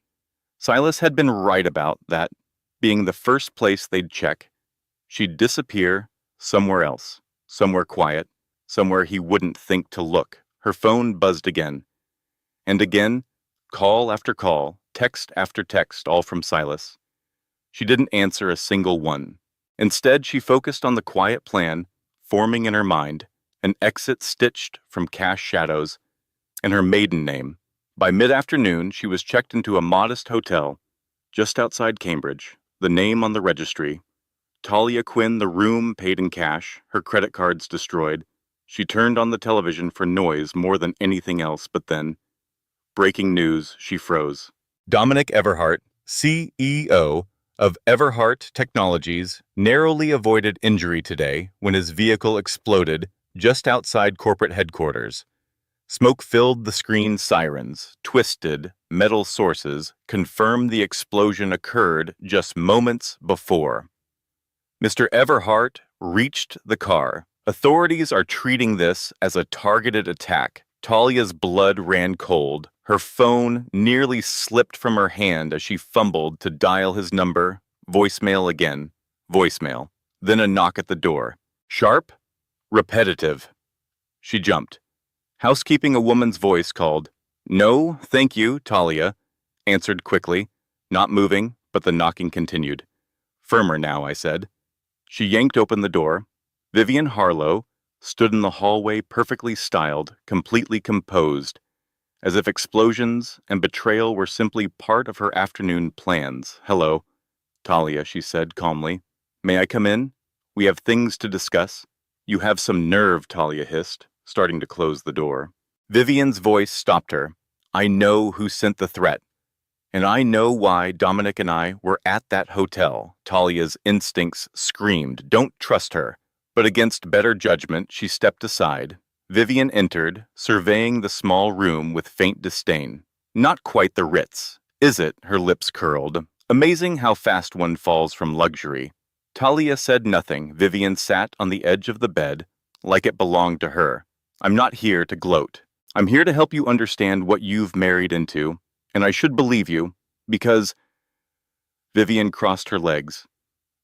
Silas had been right about that being the first place they'd check. She'd disappear somewhere else, somewhere quiet, somewhere he wouldn't think to look. Her phone buzzed again. And again, call after call, text after text, all from Silas. She didn't answer a single one. Instead, she focused on the quiet plan forming in her mind, an exit stitched from cash shadows, and her maiden name. By mid-afternoon, she was checked into a modest hotel just outside Cambridge, the name on the registry. Talia Quinn, the room paid in cash, her credit cards destroyed. She turned on the television for noise more than anything else, but then, breaking news, she froze. Dominic Everhart, CEO of Everhart Technologies, narrowly avoided injury today when his vehicle exploded just outside corporate headquarters. Smoke filled the screen. Sirens, twisted metal sources confirmed the explosion occurred just moments before. Mr. Everhart reached the car. Authorities are treating this as a targeted attack. Talia's blood ran cold. Her phone nearly slipped from her hand as she fumbled to dial his number. Voicemail again. Voicemail. Then a knock at the door. Sharp? Repetitive. She jumped. Housekeeping. A woman's voice called. No, thank you, Talia answered quickly, not moving, but the knocking continued. Firmer now, I said. She yanked open the door. Vivian Harlow stood in the hallway, perfectly styled, completely composed, as if explosions and betrayal were simply part of her afternoon plans. Hello, Talia, she said calmly. May I come in? We have things to discuss. You have some nerve, Talia hissed, starting to close the door. Vivian's voice stopped her. I know who sent the threat. And I know why Dominic and I were at that hotel. Talia's instincts screamed, don't trust her. But against better judgment, she stepped aside. Vivian entered, surveying the small room with faint disdain. Not quite the Ritz, is it? Her lips curled. Amazing how fast one falls from luxury. Talia said nothing. Vivian sat on the edge of the bed, like it belonged to her. I'm not here to gloat. I'm here to help you understand what you've married into, and I should believe you, because... Vivian crossed her legs.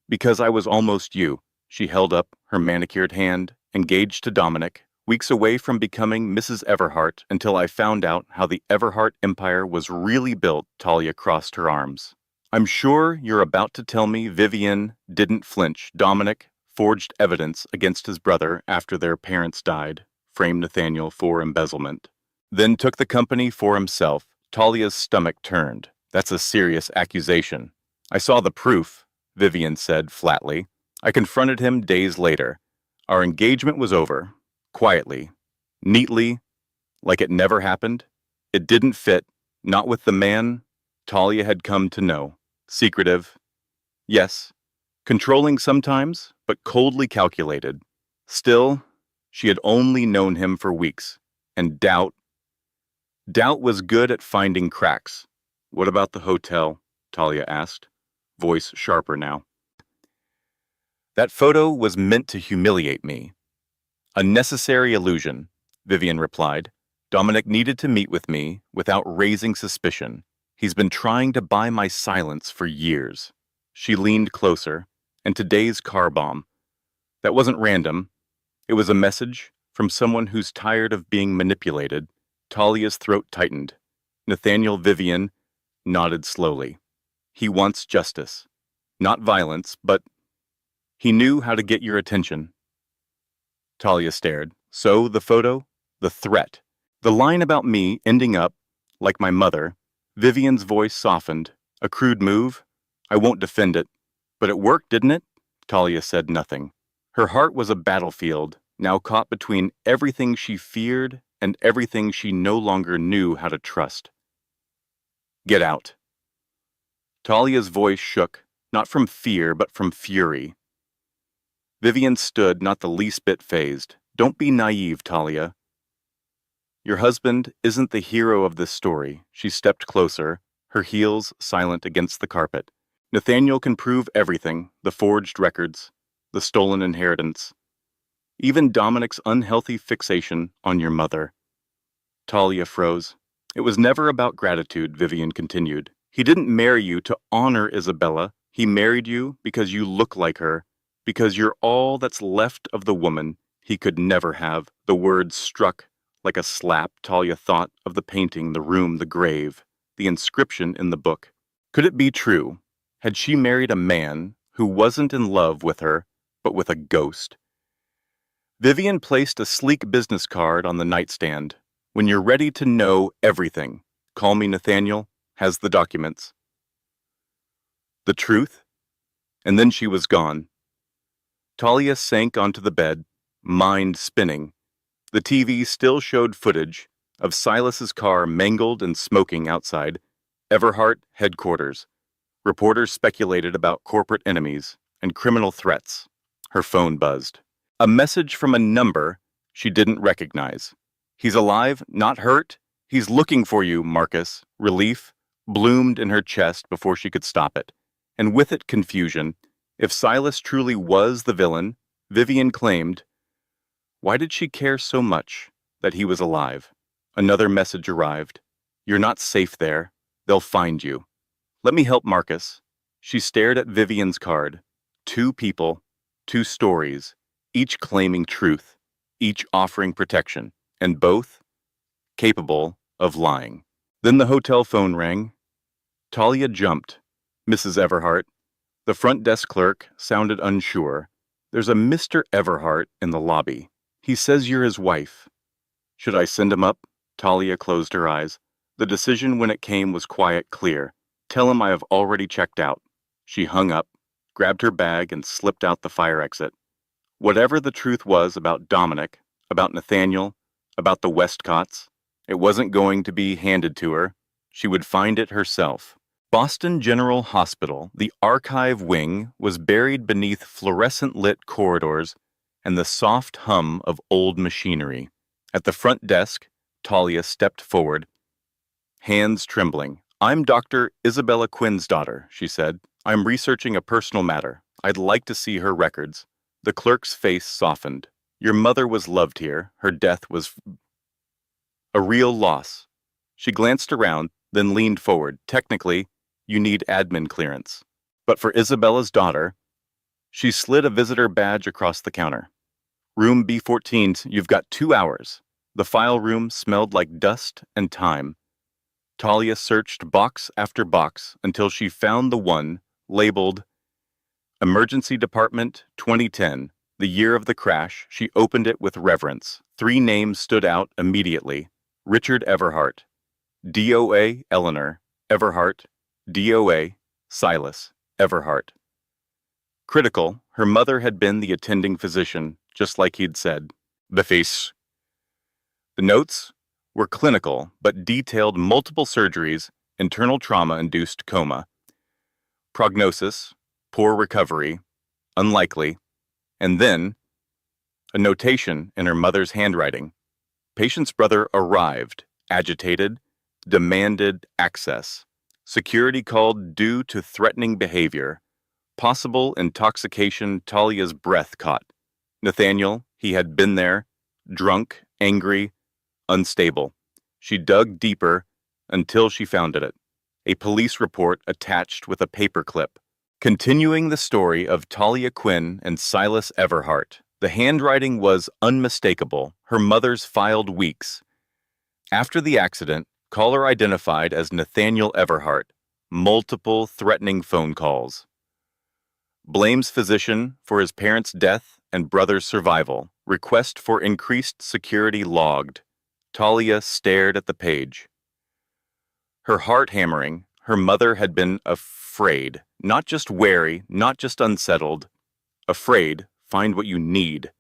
Because I was almost you. She held up her manicured hand, engaged to Dominic, weeks away from becoming Mrs. Everhart until I found out how the Everhart empire was really built. Talia crossed her arms. I'm sure you're about to tell me Vivian didn't flinch. Dominic forged evidence against his brother after their parents died, framed Nathaniel for embezzlement, then took the company for himself. Talia's stomach turned. That's a serious accusation. I saw the proof, Vivian said flatly. I confronted him days later. Our engagement was over. Quietly, neatly, like it never happened. It didn't fit, not with the man Talia had come to know. Secretive, yes, controlling sometimes, but coldly calculated. Still, she had only known him for weeks, and doubt was good at finding cracks. What about the hotel? Talia asked, voice sharper now. That photo was meant to humiliate me. A necessary illusion, Vivian replied. Dominic needed to meet with me without raising suspicion. He's been trying to buy my silence for years. She leaned closer, and today's car bomb. That wasn't random. It was a message from someone who's tired of being manipulated. Talia's throat tightened. Nathaniel Vivian nodded slowly. He wants justice. Not violence, but he knew how to get your attention. Talia stared. So, the photo? The threat. The line about me ending up, like my mother. Vivian's voice softened. A crude move? I won't defend it. But it worked, didn't it? Talia said nothing. Her heart was a battlefield, now caught between everything she feared and everything she no longer knew how to trust. Get out. Talia's voice shook, not from fear, but from fury. Vivian stood, not the least bit fazed. Don't be naive, Talia. Your husband isn't the hero of this story. She stepped closer, her heels silent against the carpet. Nathaniel can prove everything, the forged records, the stolen inheritance, even Dominic's unhealthy fixation on your mother. Talia froze. It was never about gratitude, Vivian continued. He didn't marry you to honor Isabella. He married you because you look like her, because you're all that's left of the woman he could never have. The words struck like a slap. Talia thought of the painting, the room, the grave, the inscription in the book. Could it be true? Had she married a man who wasn't in love with her, but with a ghost? Vivian placed a sleek business card on the nightstand. When you're ready to know everything, call me Nathaniel, has the documents. The truth? And then she was gone. Talia sank onto the bed, mind spinning. The TV still showed footage of Silas's car mangled and smoking outside Everhart headquarters. Reporters speculated about corporate enemies and criminal threats. Her phone buzzed. A message from a number she didn't recognize. He's alive, not hurt. He's looking for you, Marcus. Relief bloomed in her chest before she could stop it. And with it, confusion. If Silas truly was the villain, Vivian claimed, why did she care so much that he was alive? Another message arrived. You're not safe there. They'll find you. Let me help Marcus. She stared at Vivian's card. 2 people, 2 stories, each claiming truth, each offering protection, and both capable of lying. Then the hotel phone rang. Talia jumped. Mrs. Everhart. The front desk clerk sounded unsure. There's a Mr. Everhart in the lobby. He says you're his wife. Should I send him up? Talia closed her eyes. The decision when it came was quiet, clear. Tell him I have already checked out. She hung up, grabbed her bag, and slipped out the fire exit. Whatever the truth was about Dominic, about Nathaniel, about the Westcotts, it wasn't going to be handed to her. She would find it herself. Boston General Hospital, the archive wing, was buried beneath fluorescent-lit corridors and the soft hum of old machinery. At the front desk, Talia stepped forward, hands trembling. "I'm Dr. Isabella Quinn's daughter," she said. "I'm researching a personal matter. I'd like to see her records." The clerk's face softened. "Your mother was loved here. Her death was a real loss." She glanced around, then leaned forward. "Technically, you need admin clearance. But for Isabella's daughter," she slid a visitor badge across the counter. "Room B14, you've got 2 hours." The file room smelled like dust and time. Talia searched box after box until she found the one labeled Emergency Department 2010, the year of the crash. She opened it with reverence. 3 names stood out immediately. Richard Everhart, DOA Eleanor Everhart, DOA Silas Everhart. Critical, her mother had been the attending physician, just like he'd said. The face. The notes were clinical, but detailed multiple surgeries, internal trauma-induced coma. Prognosis, poor recovery, unlikely, and then a notation in her mother's handwriting. Patient's brother arrived, agitated, demanded access. Security called due to threatening behavior. Possible intoxication. Talia's breath caught. Nathaniel, he had been there, drunk, angry, unstable. She dug deeper until she found it. A police report attached with a paperclip. Continuing the story of Talia Quinn and Silas Everhart. The handwriting was unmistakable, her mother's filed weeks. After the accident, caller identified as Nathaniel Everhart. Multiple threatening phone calls. Blames physician for his parents' death and brother's survival. Request for increased security logged. Talia stared at the page. Her heart hammering. Her mother had been afraid, not just wary, not just unsettled. Afraid, find what you need.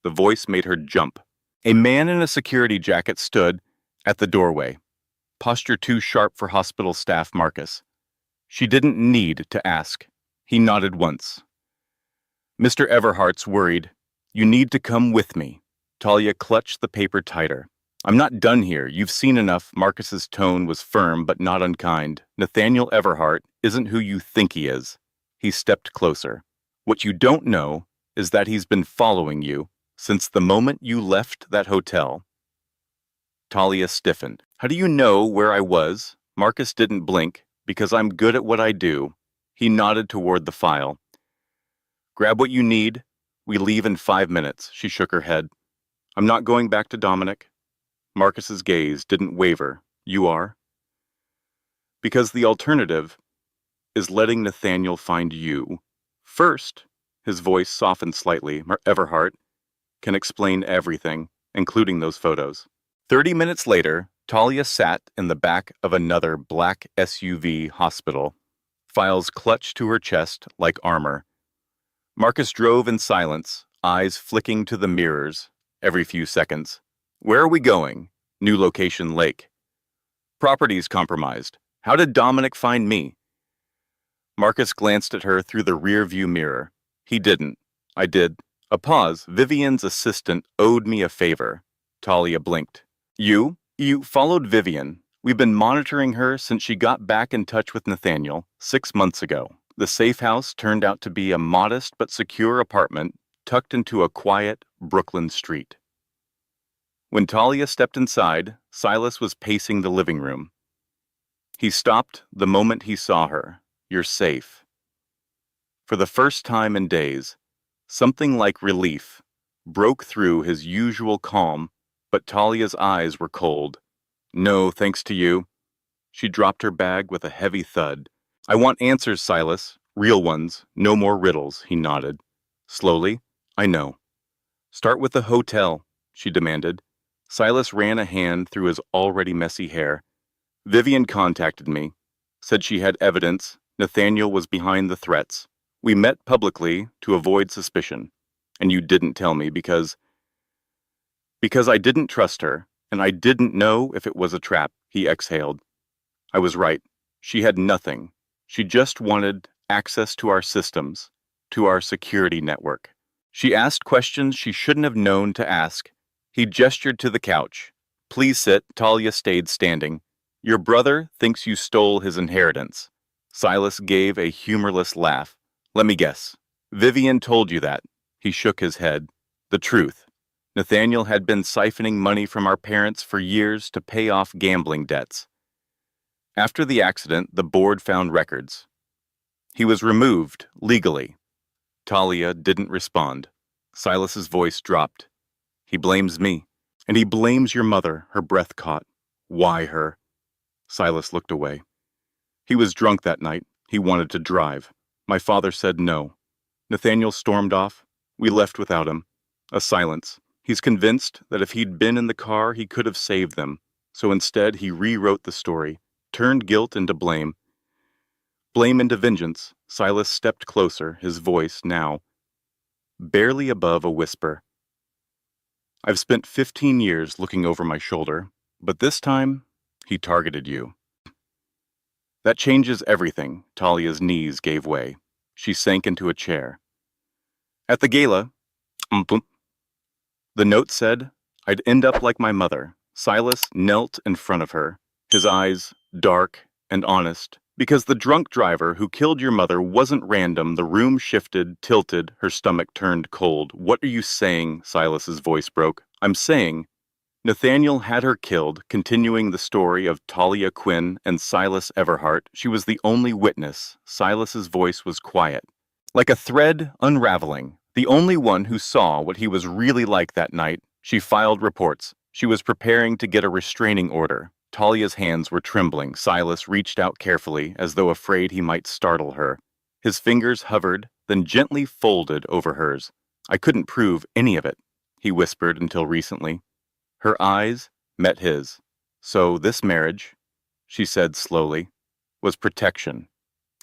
The voice made her jump. A man in a security jacket stood at the doorway, posture too sharp for hospital staff Marcus. She didn't need to ask. He nodded once. "Mr. Everhart's worried. You need to come with me." Talia clutched the paper tighter. "I'm not done here. You've seen enough." Marcus's tone was firm but not unkind. "Nathaniel Everhart isn't who you think he is." He stepped closer. "What you don't know is that he's been following you since the moment you left that hotel." Talia stiffened. "How do you know where I was?" Marcus didn't blink. "Because I'm good at what I do." He nodded toward the file. "Grab what you need. We leave in 5 minutes." She shook her head. "I'm not going back to Dominic." Marcus's gaze didn't waver. "You are?" "Because the alternative is letting Nathaniel find you. First," his voice softened slightly, "Everhart can explain everything, including those photos." 30 minutes later, Talia sat in the back of another black SUV hospital, files clutched to her chest like armor. Marcus drove in silence, eyes flicking to the mirrors every few seconds. "Where are we going?" "New location, Lake." "Property's compromised. How did Dominic find me?" Marcus glanced at her through the rear-view mirror. "He didn't. I did." A pause. "Vivian's assistant owed me a favor." Talia blinked. You followed Vivian. We've been monitoring her since she got back in touch with Nathaniel 6 months ago. The safe house turned out to be a modest but secure apartment tucked into a quiet Brooklyn street. When Talia stepped inside, Silas was pacing the living room. He stopped the moment he saw her. "You're safe." For the first time in days, something like relief broke through his usual calm, but Talia's eyes were cold. "No, thanks to you." She dropped her bag with a heavy thud. "I want answers, Silas. Real ones. No more riddles." He nodded. Slowly, "I know." "Start with the hotel," she demanded. Silas ran a hand through his already messy hair. "Vivian contacted me. Said she had evidence Nathaniel was behind the threats. We met publicly to avoid suspicion, and you didn't tell me because I didn't trust her, and I didn't know if it was a trap," he exhaled. "I was right. She had nothing. She just wanted access to our systems, to our security network. She asked questions she shouldn't have known to ask." He gestured to the couch. "Please sit." Talia stayed standing. "Your brother thinks you stole his inheritance." Silas gave a humorless laugh. "Let me guess. Vivian told you that." He shook his head. "The truth. Nathaniel had been siphoning money from our parents for years to pay off gambling debts. After the accident, the board found records. He was removed, legally." Talia didn't respond. Silas's voice dropped. "He blames me. And he blames your mother," her breath caught. "Why her?" Silas looked away. "He was drunk that night. He wanted to drive. My father said no. Nathaniel stormed off. We left without him. A silence. He's convinced that if he'd been in the car, he could have saved them. So instead, he rewrote the story, turned guilt into blame. Blame into vengeance." Silas stepped closer, his voice now barely above a whisper. "I've spent 15 years looking over my shoulder, but this time, he targeted you." "That changes everything." Talia's knees gave way. She sank into a chair. "At the gala, the note said I'd end up like my mother." Silas knelt in front of her, his eyes dark and honest. "Because the drunk driver who killed your mother wasn't random." The room shifted, tilted, her stomach turned cold. "What are you saying?" Silas's voice broke. "I'm saying Nathaniel had her killed," continuing the story of Talia Quinn and Silas Everhart. She was the only witness. Silas's voice was quiet, like a thread unraveling. The only one who saw what he was really like that night. She filed reports. She was preparing to get a restraining order. Talia's hands were trembling. Silas reached out carefully, as though afraid he might startle her. His fingers hovered, then gently folded over hers. "I couldn't prove any of it," he whispered until recently. Her eyes met his. "So this marriage," she said slowly, "was protection."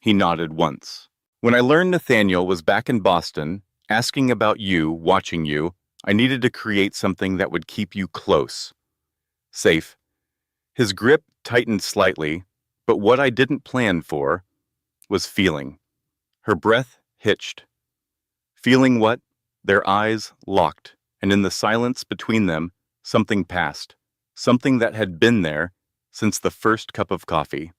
He nodded once. "When I learned Nathaniel was back in Boston, asking about you, watching you, I needed to create something that would keep you close. Safe." His grip tightened slightly, but what I didn't plan for was feeling. Her breath hitched. "Feeling what?" Their eyes locked, and in the silence between them, something passed. Something that had been there since the first cup of coffee.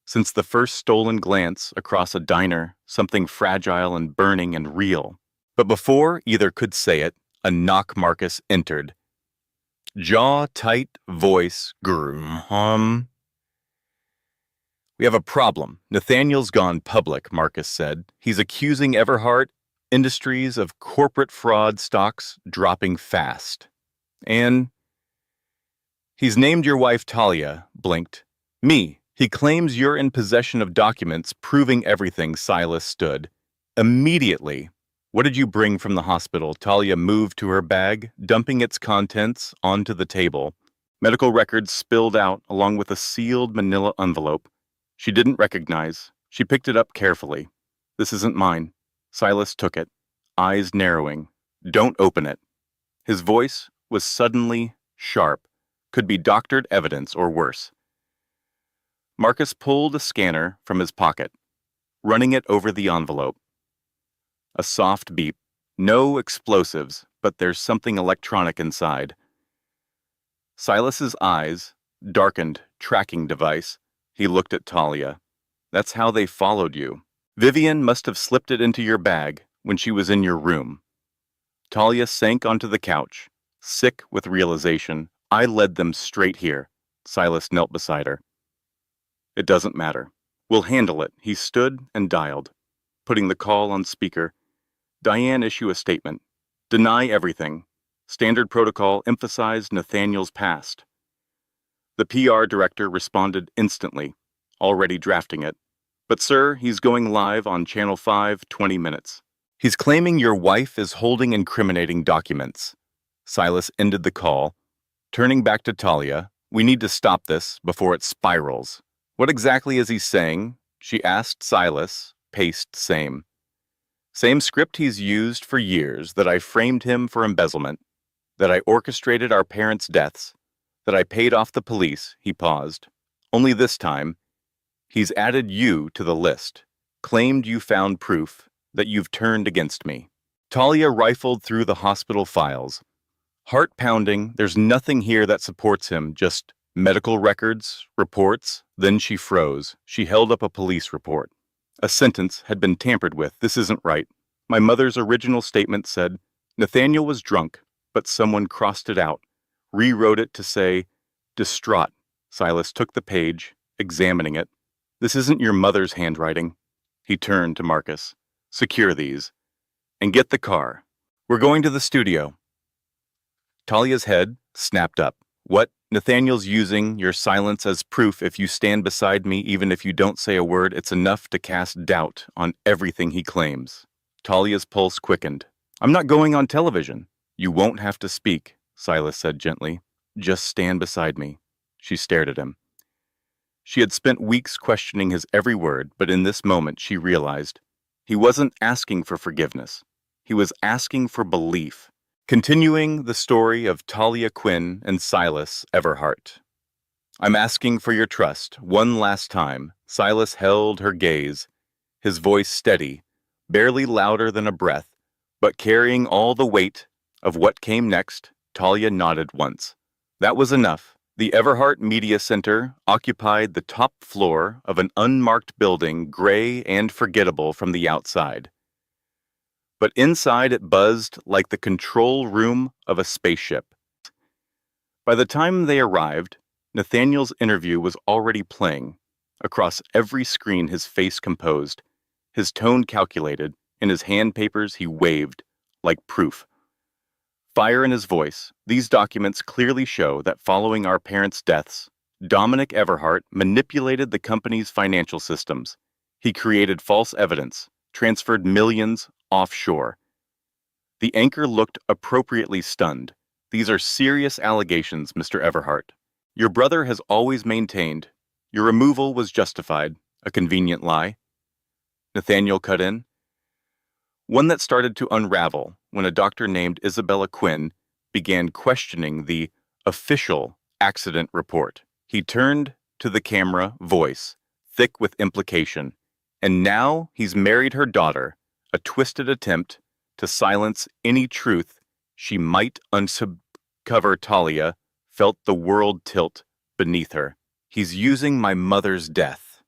Since the first stolen glance across a diner, something fragile and burning and real. But before either could say it, a knock. Marcus entered. Jaw tight, voice grim. "We have a problem. Nathaniel's gone public," Marcus said. "He's accusing Everhart Industries of corporate fraud, stocks dropping fast. And he's named your wife Talia," blinked. "Me. He claims you're in possession of documents proving everything." Silas stood. "Immediately. What did you bring from the hospital?" Talia moved to her bag, dumping its contents onto the table. Medical records spilled out along with a sealed manila envelope. She didn't recognize. She picked it up carefully. "This isn't mine." Silas took it, eyes narrowing. "Don't open it." His voice was suddenly sharp. Could be doctored evidence or worse. Marcus pulled a scanner from his pocket, running it over the envelope. A soft beep. "No explosives, but there's something electronic inside." Silas's eyes darkened. Tracking device. He looked at Talia. "That's how they followed you. Vivian must have slipped it into your bag when she was in your room." Talia sank onto the couch, sick with realization. "I led them straight here." Silas knelt beside her. "It doesn't matter. We'll handle it." He stood and dialed, putting the call on speaker. "Diane, issue a statement. Deny everything. Standard protocol emphasized Nathaniel's past." The PR director responded instantly, already drafting it. "But sir, he's going live on Channel 5, 20 minutes. He's claiming your wife is holding incriminating documents." Silas ended the call, turning back to Talia. "We need to stop this before it spirals." "What exactly is he saying?" she asked. Silas paced same. Same script he's used for years, that I framed him for embezzlement, that I orchestrated our parents' deaths, that I paid off the police, he paused. Only this time, he's added you to the list, claimed you found proof that you've turned against me. Talia rifled through the hospital files. Heart pounding, there's nothing here that supports him, just medical records, reports. Then she froze. She held up a police report. A sentence had been tampered with. This isn't right. My mother's original statement said, Nathaniel was drunk, but someone crossed it out, rewrote it to say, distraught. Silas took the page, examining it. This isn't your mother's handwriting. He turned to Marcus. Secure these. And get the car. We're going to the studio. Talia's head snapped up. What? Nathaniel's using your silence as proof. If you stand beside me, even if you don't say a word, it's enough to cast doubt on everything he claims. Talia's pulse quickened. I'm not going on television. You won't have to speak, Silas said gently. Just stand beside me. She stared at him. She had spent weeks questioning his every word, but in this moment she realized he wasn't asking for forgiveness. He was asking for belief. Continuing the story of Talia Quinn and Silas Everhart. I'm asking for your trust one last time. Silas held her gaze, his voice steady, barely louder than a breath, but carrying all the weight of what came next. Talia nodded once. That was enough. The Everhart Media Center occupied the top floor of an unmarked building, gray and forgettable from the outside. But inside it buzzed like the control room of a spaceship. By the time they arrived, Nathaniel's interview was already playing. Across every screen, his face composed, his tone calculated, in his hand papers he waved, like proof. Fire in his voice, these documents clearly show that following our parents' deaths, Dominic Everhart manipulated the company's financial systems. He created false evidence, transferred millions offshore. The anchor looked appropriately stunned. These are serious allegations, Mr. Everhart. Your brother has always maintained your removal was justified, a convenient lie. Nathaniel cut in. One that started to unravel when a doctor named Isabella Quinn began questioning the official accident report. He turned to the camera, voice thick with implication. And now he's married her daughter, a twisted attempt to silence any truth she might uncover. Talia felt the world tilt beneath her. He's using my mother's death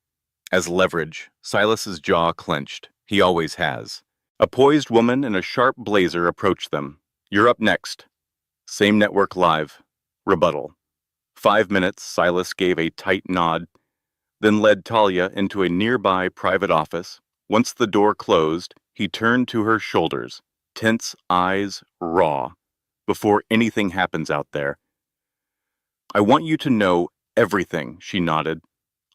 as leverage. Silas's jaw clenched. He always has. A poised woman in a sharp blazer approached them. You're up next. Same network live. Rebuttal. 5 minutes, Silas gave a tight nod, then led Talia into a nearby private office. Once the door closed, he turned to her shoulders, tense eyes raw. Before anything happens out there, I want you to know everything, she nodded.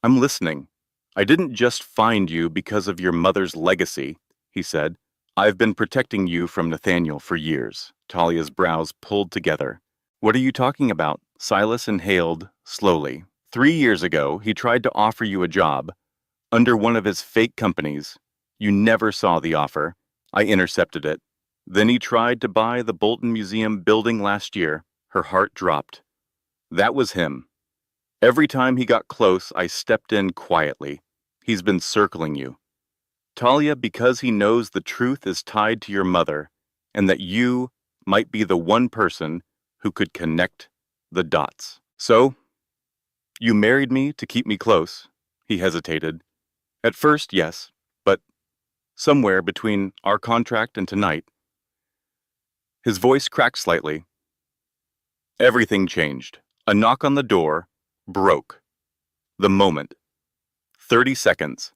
I'm listening. I didn't just find you because of your mother's legacy, he said. I've been protecting you from Nathaniel for years. Talia's brows pulled together. What are you talking about? Silas inhaled slowly. 3 years ago, he tried to offer you a job under one of his fake companies. You never saw the offer. I intercepted it. Then he tried to buy the Bolton Museum building last year. Her heart dropped. That was him. Every time he got close, I stepped in quietly. He's been circling you, Talia, because he knows the truth is tied to your mother and that you might be the one person who could connect the dots. So, you married me to keep me close. He hesitated. At first, yes, but somewhere between our contract and tonight. His voice cracked slightly. Everything changed. A knock on the door broke the moment. 30 seconds.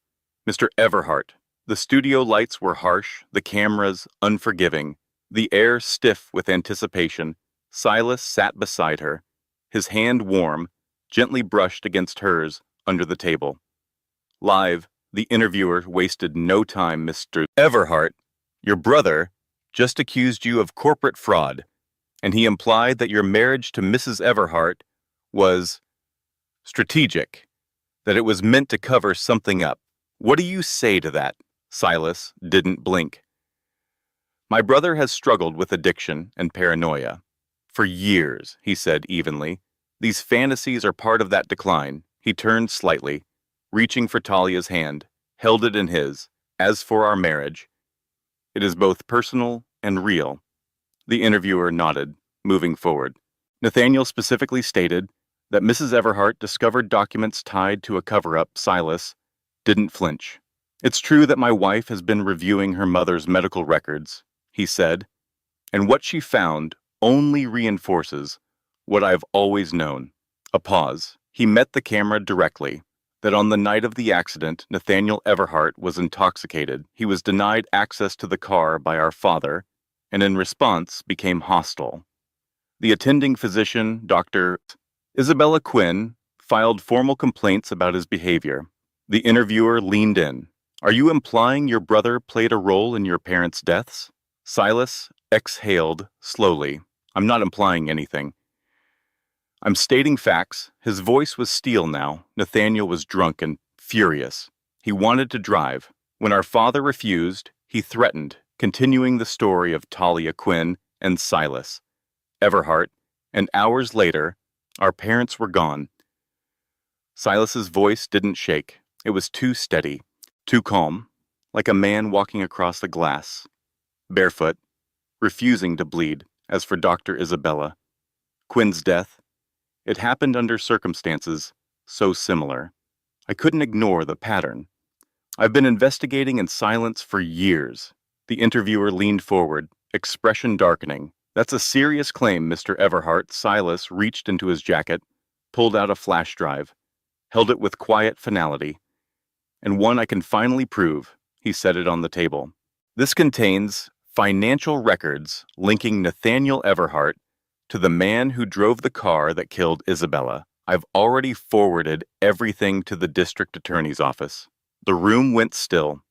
Mr. Everhart. The studio lights were harsh, the cameras unforgiving, the air stiff with anticipation. Silas sat beside her, his hand warm, gently brushed against hers under the table. Live, the interviewer wasted no time. Mr. Everhart, your brother just accused you of corporate fraud, and he implied that your marriage to Mrs. Everhart was strategic, that it was meant to cover something up. What do you say to that? Silas didn't blink. My brother has struggled with addiction and paranoia. For years, he said evenly. These fantasies are part of that decline. He turned slightly, reaching for Talia's hand, held it in his. As for our marriage, it is both personal and real. The interviewer nodded, moving forward. Nathaniel specifically stated that Mrs. Everhart discovered documents tied to a cover-up. Silas didn't flinch. It's true that my wife has been reviewing her mother's medical records, he said, and what she found only reinforces what I've always known. A pause. He met the camera directly. That on the night of the accident, Nathaniel Everhart was intoxicated. He was denied access to the car by our father, and in response became hostile. The attending physician, Dr. Isabella Quinn, filed formal complaints about his behavior. The interviewer leaned in. Are you implying your brother played a role in your parents' deaths? Silas exhaled slowly. I'm not implying anything. I'm stating facts. His voice was steel now. Nathaniel was drunk and furious. He wanted to drive. When our father refused, he threatened, continuing the story of Talia Quinn and Silas Everhart, and hours later, our parents were gone. Silas's voice didn't shake. It was too steady, too calm, like a man walking across a glass, barefoot, refusing to bleed. As for Dr. Isabella Quinn's death, it happened under circumstances so similar. I couldn't ignore the pattern. I've been investigating in silence for years. The interviewer leaned forward, expression darkening. That's a serious claim, Mr. Everhart. Silas reached into his jacket, pulled out a flash drive, held it with quiet finality. And one I can finally prove. He set it on the table. This contains financial records linking Nathaniel Everhart to the man who drove the car that killed Isabella. I've already forwarded everything to the district attorney's office. The room went still.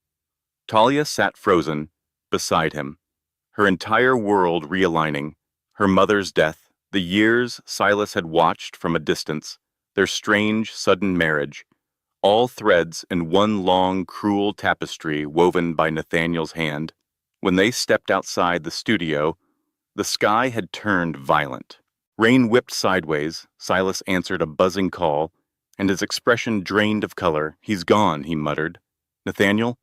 Talia sat frozen beside him, her entire world realigning. Her mother's death, the years Silas had watched from a distance, their strange, sudden marriage, all threads in one long, cruel tapestry woven by Nathaniel's hand. When they stepped outside the studio, the sky had turned violent. Rain whipped sideways. Silas answered a buzzing call, and his expression drained of color. He's gone, he muttered. Nathaniel?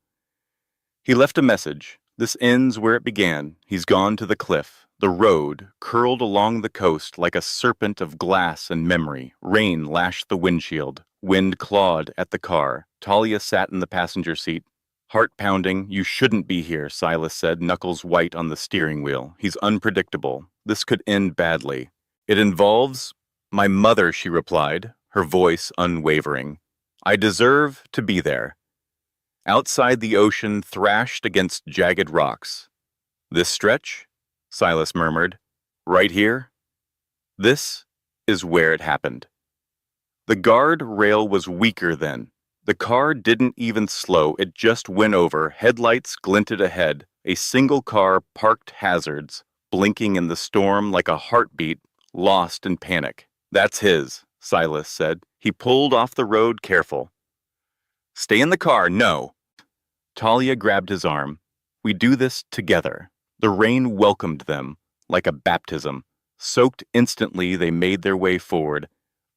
He left a message. This ends where it began. He's gone to the cliff. The road curled along the coast like a serpent of glass and memory. Rain lashed the windshield. Wind clawed at the car. Talia sat in the passenger seat. Heart pounding. You shouldn't be here, Silas said, knuckles white on the steering wheel. He's unpredictable. This could end badly. It involves my mother, she replied, her voice unwavering. I deserve to be there. Outside the ocean thrashed against jagged rocks. This stretch? Silas murmured. Right here? This is where it happened. The guard rail was weaker then. The car didn't even slow, it just went over. Headlights glinted ahead. A single car parked hazards, blinking in the storm like a heartbeat, lost in panic. That's his, Silas said. He pulled off the road careful. Stay in the car, no. Talia grabbed his arm. We do this together. The rain welcomed them, like a baptism. Soaked instantly, they made their way forward,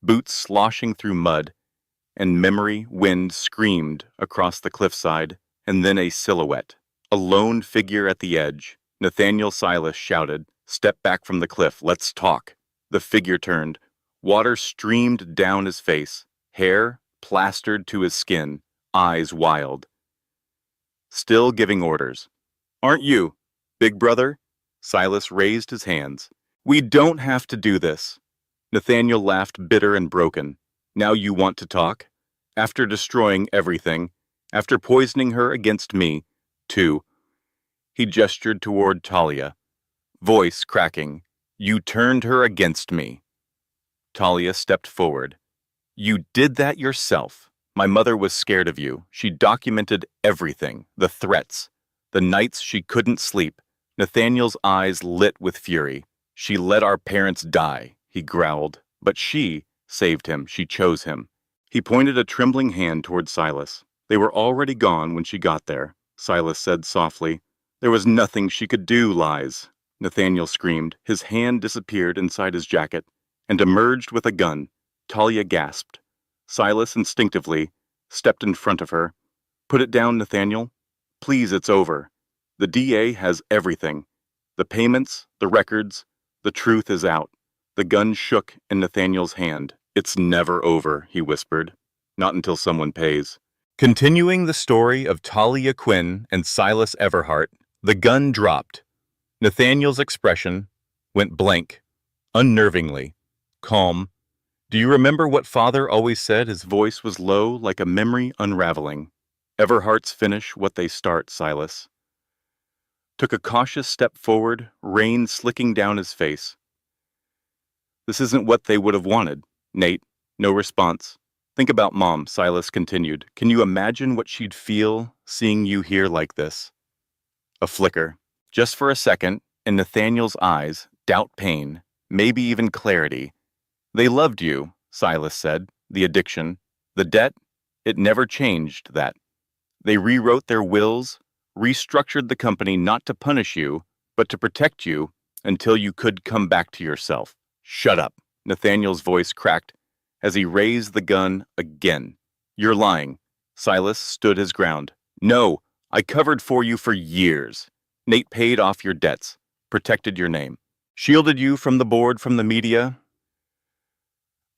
boots sloshing through mud, and memory wind screamed across the cliffside, and then a silhouette. A lone figure at the edge. Nathaniel Silas shouted, Step back from the cliff, let's talk. The figure turned. Water streamed down his face, hair plastered to his skin, eyes wild. Still giving orders. Aren't you, big brother? Silas raised his hands. We don't have to do this. Nathaniel laughed bitter and broken. Now you want to talk? After destroying everything, after poisoning her against me, too. He gestured toward Talia, voice cracking. You turned her against me. Talia stepped forward. You did that yourself. My mother was scared of you. She documented everything, the threats, the nights she couldn't sleep. Nathaniel's eyes lit with fury. She let our parents die, he growled. But she saved him. She chose him. He pointed a trembling hand toward Silas. They were already gone when she got there, Silas said softly. There was nothing she could do, Lies, Nathaniel screamed. His hand disappeared inside his jacket and emerged with a gun. Talia gasped. Silas instinctively stepped in front of her. Put it down, Nathaniel. Please, it's over. The DA has everything. The payments, the records, the truth is out. The gun shook in Nathaniel's hand. It's never over, he whispered. Not until someone pays. Continuing the story of Talia Quinn and Silas Everhart, the gun dropped. Nathaniel's expression went blank, unnervingly, calm. Do you remember what Father always said? His voice was low, like a memory unraveling. Everharts finish what they start, Silas. Took a cautious step forward, rain slicking down his face. This isn't what they would have wanted. Nate, no response. Think about Mom, Silas continued. Can you imagine what she'd feel seeing you here like this? A flicker. Just for a second, in Nathaniel's eyes, doubt, pain, maybe even clarity. They loved you, Silas said. The addiction, the debt, it never changed that. They rewrote their wills, restructured the company not to punish you, but to protect you until you could come back to yourself. Shut up, Nathaniel's voice cracked as he raised the gun again. You're lying. Silas stood his ground. No, I covered for you for years. Nate paid off your debts, protected your name, shielded you from the board, from the media.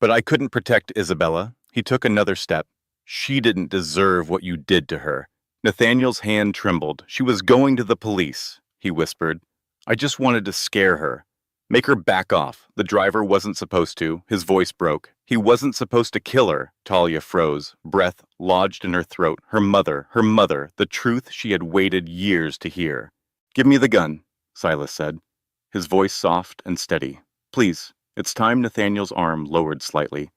But I couldn't protect Isabella. He took another step. She didn't deserve what you did to her. Nathaniel's hand trembled. She was going to the police, he whispered. I just wanted to scare her. Make her back off. The driver wasn't supposed to. His voice broke. He wasn't supposed to kill her. Talia froze, breath lodged in her throat. Her mother, the truth she had waited years to hear. Give me the gun, Silas said, his voice soft and steady. Please, it's time. Nathaniel's arm lowered slightly.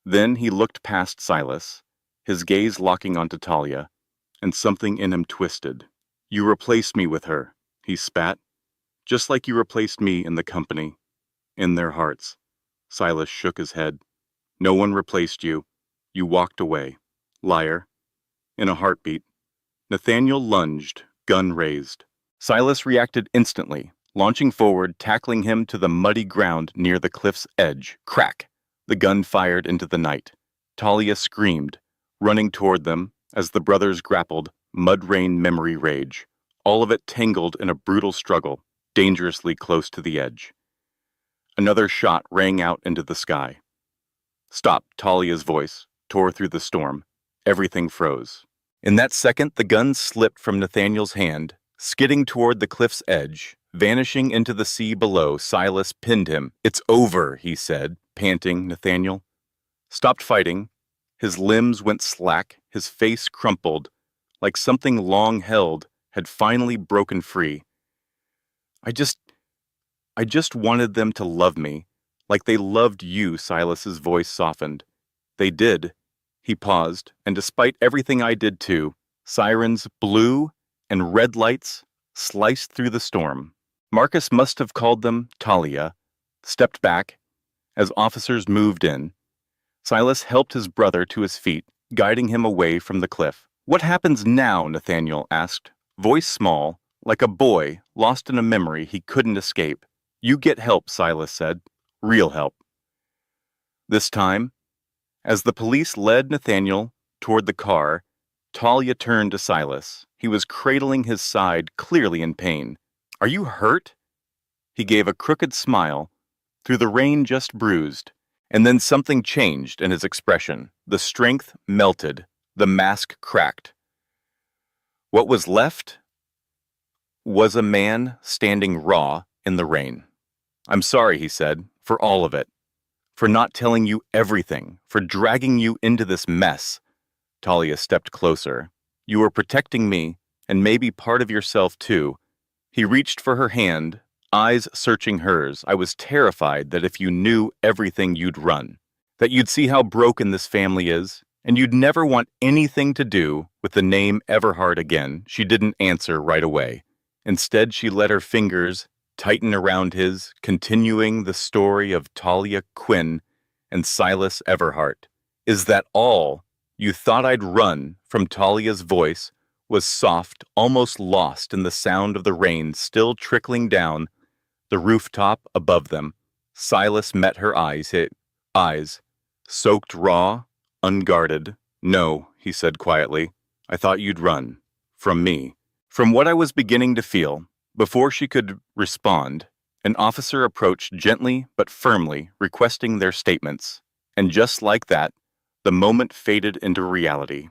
Then he looked past Silas, his gaze locking onto Talia, and something in him twisted. You replaced me with her, he spat. Just like you replaced me in the company, in their hearts. Silas shook his head. No one replaced you. You walked away. Liar. In a heartbeat. Nathaniel lunged, gun raised. Silas reacted instantly, launching forward, tackling him to the muddy ground near the cliff's edge. Crack! The gun fired into the night. Talia screamed, running toward them as the brothers grappled, mud-rain memory rage. All of it tangled in a brutal struggle, dangerously close to the edge. Another shot rang out into the sky. Stop, Talia's voice tore through the storm. Everything froze. In that second, the gun slipped from Nathaniel's hand, skidding toward the cliff's edge, vanishing into the sea below. Silas pinned him. It's over, he said, panting. Nathaniel stopped fighting. His limbs went slack, his face crumpled, like something long held had finally broken free. I just wanted them to love me, like they loved you, Silas's voice softened. They did. He paused, and despite everything I did too, sirens blew and red lights sliced through the storm. Marcus must have called them. Talia stepped back as officers moved in. Silas helped his brother to his feet, guiding him away from the cliff. What happens now? Nathaniel asked, voice small, like a boy lost in a memory he couldn't escape. You get help, Silas said. Real help. This time, as the police led Nathaniel toward the car, Talia turned to Silas. He was cradling his side, clearly in pain. Are you hurt? He gave a crooked smile, through the rain just bruised, and then something changed in his expression. The strength melted, the mask cracked. What was left was a man standing raw in the rain. I'm sorry, he said, for all of it. For not telling you everything, for dragging you into this mess. Talia stepped closer. You were protecting me, and maybe part of yourself too. He reached for her hand, eyes searching hers. I was terrified that if you knew everything, you'd run. That you'd see how broken this family is, and you'd never want anything to do with the name Everhart again. She didn't answer right away. Instead, she let her fingers tighten around his, continuing the story of Talia Quinn and Silas Everhart. Is that all? You thought I'd run? From Talia's voice was soft, almost lost in the sound of the rain still trickling down the rooftop above them. Silas met her eyes, soaked raw, unguarded. "No," he said quietly. "I thought you'd run. From me." From what I was beginning to feel, before she could respond, an officer approached gently but firmly, requesting their statements. And just like that, the moment faded into reality.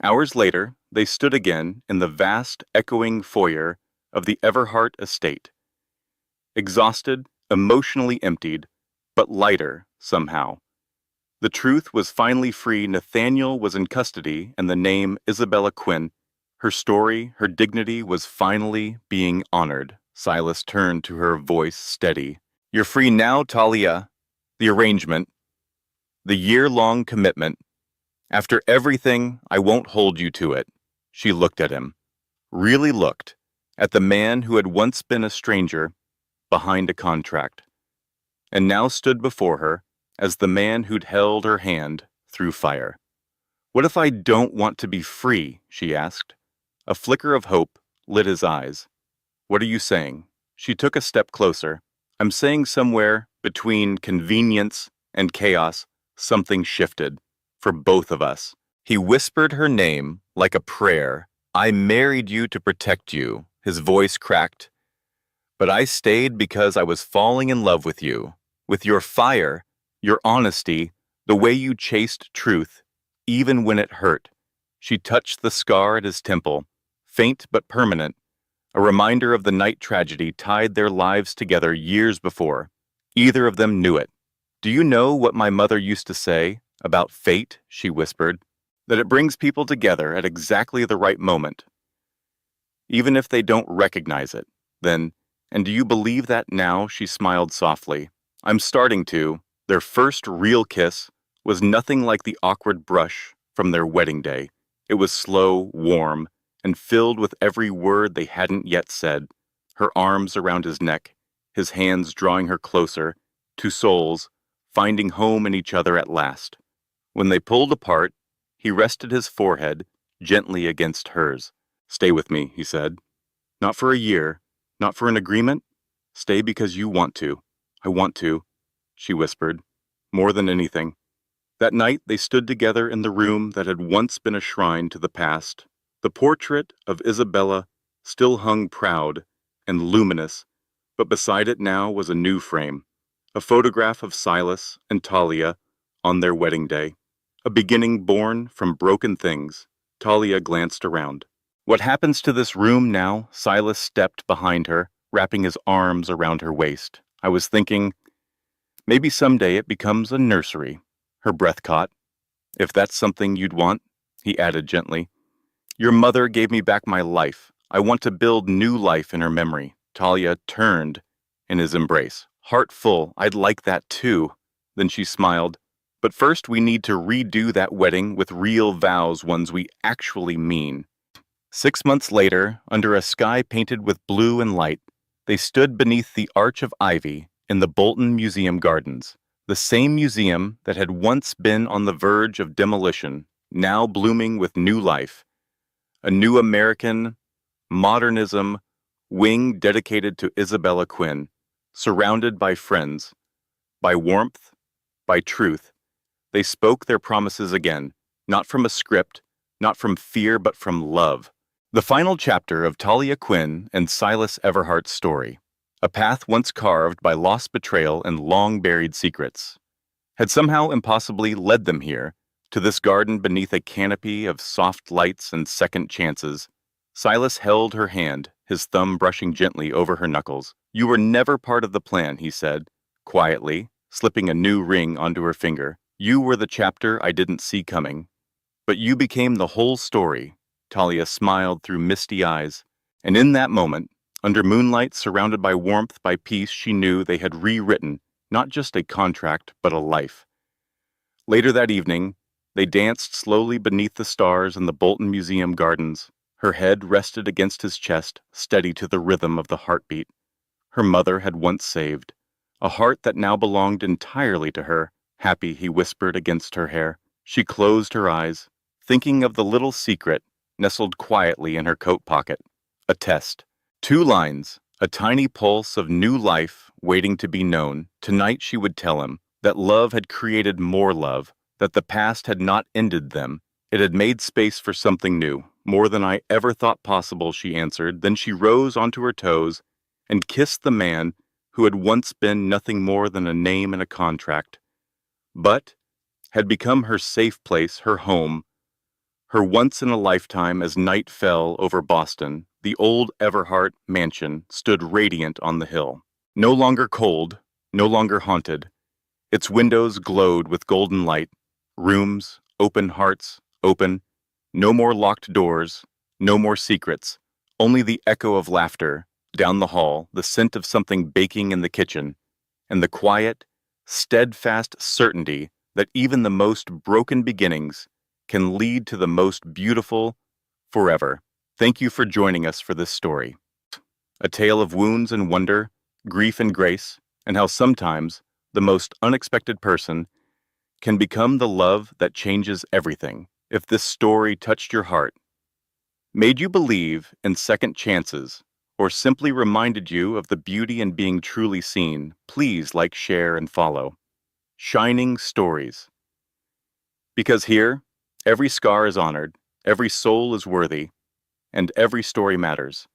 Hours later, they stood again in the vast, echoing foyer of the Everhart estate. Exhausted, emotionally emptied, but lighter, somehow. The truth was finally free. Nathaniel was in custody, and the name Isabella Quinn, her story, her dignity was finally being honored. Silas turned to her, voice steady. "You're free now, Talia. The arrangement, the year-long commitment. After everything, I won't hold you to it." She looked at him, really looked, at the man who had once been a stranger behind a contract, and now stood before her as the man who'd held her hand through fire. "What if I don't want to be free?" she asked. A flicker of hope lit his eyes. "What are you saying?" She took a step closer. "I'm saying somewhere between convenience and chaos, something shifted. For both of us." He whispered her name like a prayer. "I married you to protect you." His voice cracked. "But I stayed because I was falling in love with you. With your fire, your honesty, the way you chased truth, even when it hurt." She touched the scar at his temple, faint but permanent, a reminder of the night tragedy tied their lives together years before. Either of them knew it. "Do you know what my mother used to say about fate?" she whispered. "That it brings people together at exactly the right moment, even if they don't recognize it." Then, "And do you believe that now?" She smiled softly. "I'm starting to." Their first real kiss was nothing like the awkward brush from their wedding day. It was slow, warm, and filled with every word they hadn't yet said. Her arms around his neck, his hands drawing her closer, two souls finding home in each other at last. When they pulled apart, he rested his forehead gently against hers. "Stay with me," he said. "Not for a year, not for an agreement. Stay because you want to." "I want to," she whispered, "more than anything." That night they stood together in the room that had once been a shrine to the past. The portrait of Isabella still hung proud and luminous, but beside it now was a new frame, a photograph of Silas and Talia on their wedding day, a beginning born from broken things. Talia glanced around. "What happens to this room now?" Silas stepped behind her, wrapping his arms around her waist. "I was thinking, maybe someday it becomes a nursery." Her breath caught. "If that's something you'd want," he added gently. "Your mother gave me back my life. I want to build new life in her memory." Talia turned in his embrace. "Heart full. I'd like that too." Then she smiled. "But first we need to redo that wedding with real vows, ones we actually mean." 6 months later, under a sky painted with blue and light, they stood beneath the arch of ivy in the Bolton Museum gardens. The same museum that had once been on the verge of demolition, now blooming with new life. A new American modernism wing dedicated to Isabella Quinn, surrounded by friends, by warmth, by truth. They spoke their promises again, not from a script, not from fear, but from love. The final chapter of Talia Quinn and Silas Everhart's story, a path once carved by lost betrayal and long-buried secrets, had somehow impossibly led them here, to this garden beneath a canopy of soft lights and second chances. Silas held her hand, his thumb brushing gently over her knuckles. "You were never part of the plan," he said, quietly, slipping a new ring onto her finger. "You were the chapter I didn't see coming. But you became the whole story." Talia smiled through misty eyes. And in that moment, under moonlight, surrounded by warmth, by peace, she knew they had rewritten not just a contract, but a life. Later that evening, they danced slowly beneath the stars in the Bolton Museum gardens. Her head rested against his chest, steady to the rhythm of the heartbeat her mother had once saved, a heart that now belonged entirely to her. "Happy," he whispered against her hair. She closed her eyes, thinking of the little secret nestled quietly in her coat pocket. A test. 2 lines, a tiny pulse of new life waiting to be known. Tonight she would tell him that love had created more love, that the past had not ended them. It had made space for something new, more than I ever thought possible, she answered. Then she rose onto her toes and kissed the man who had once been nothing more than a name and a contract, but had become her safe place, her home, her once in a lifetime. As night fell over Boston, the old Everhart mansion stood radiant on the hill. No longer cold, no longer haunted. Its windows glowed with golden light. Rooms, open, hearts, open. No more locked doors, no more secrets. Only the echo of laughter down the hall, the scent of something baking in the kitchen, and the quiet, steadfast certainty that even the most broken beginnings can lead to the most beautiful forever. Thank you for joining us for this story. A tale of wounds and wonder, grief and grace, and how sometimes the most unexpected person can become the love that changes everything. If this story touched your heart, made you believe in second chances, or simply reminded you of the beauty in being truly seen, please like, share, and follow. Shining Stories. Because here, every scar is honored, every soul is worthy, and every story matters.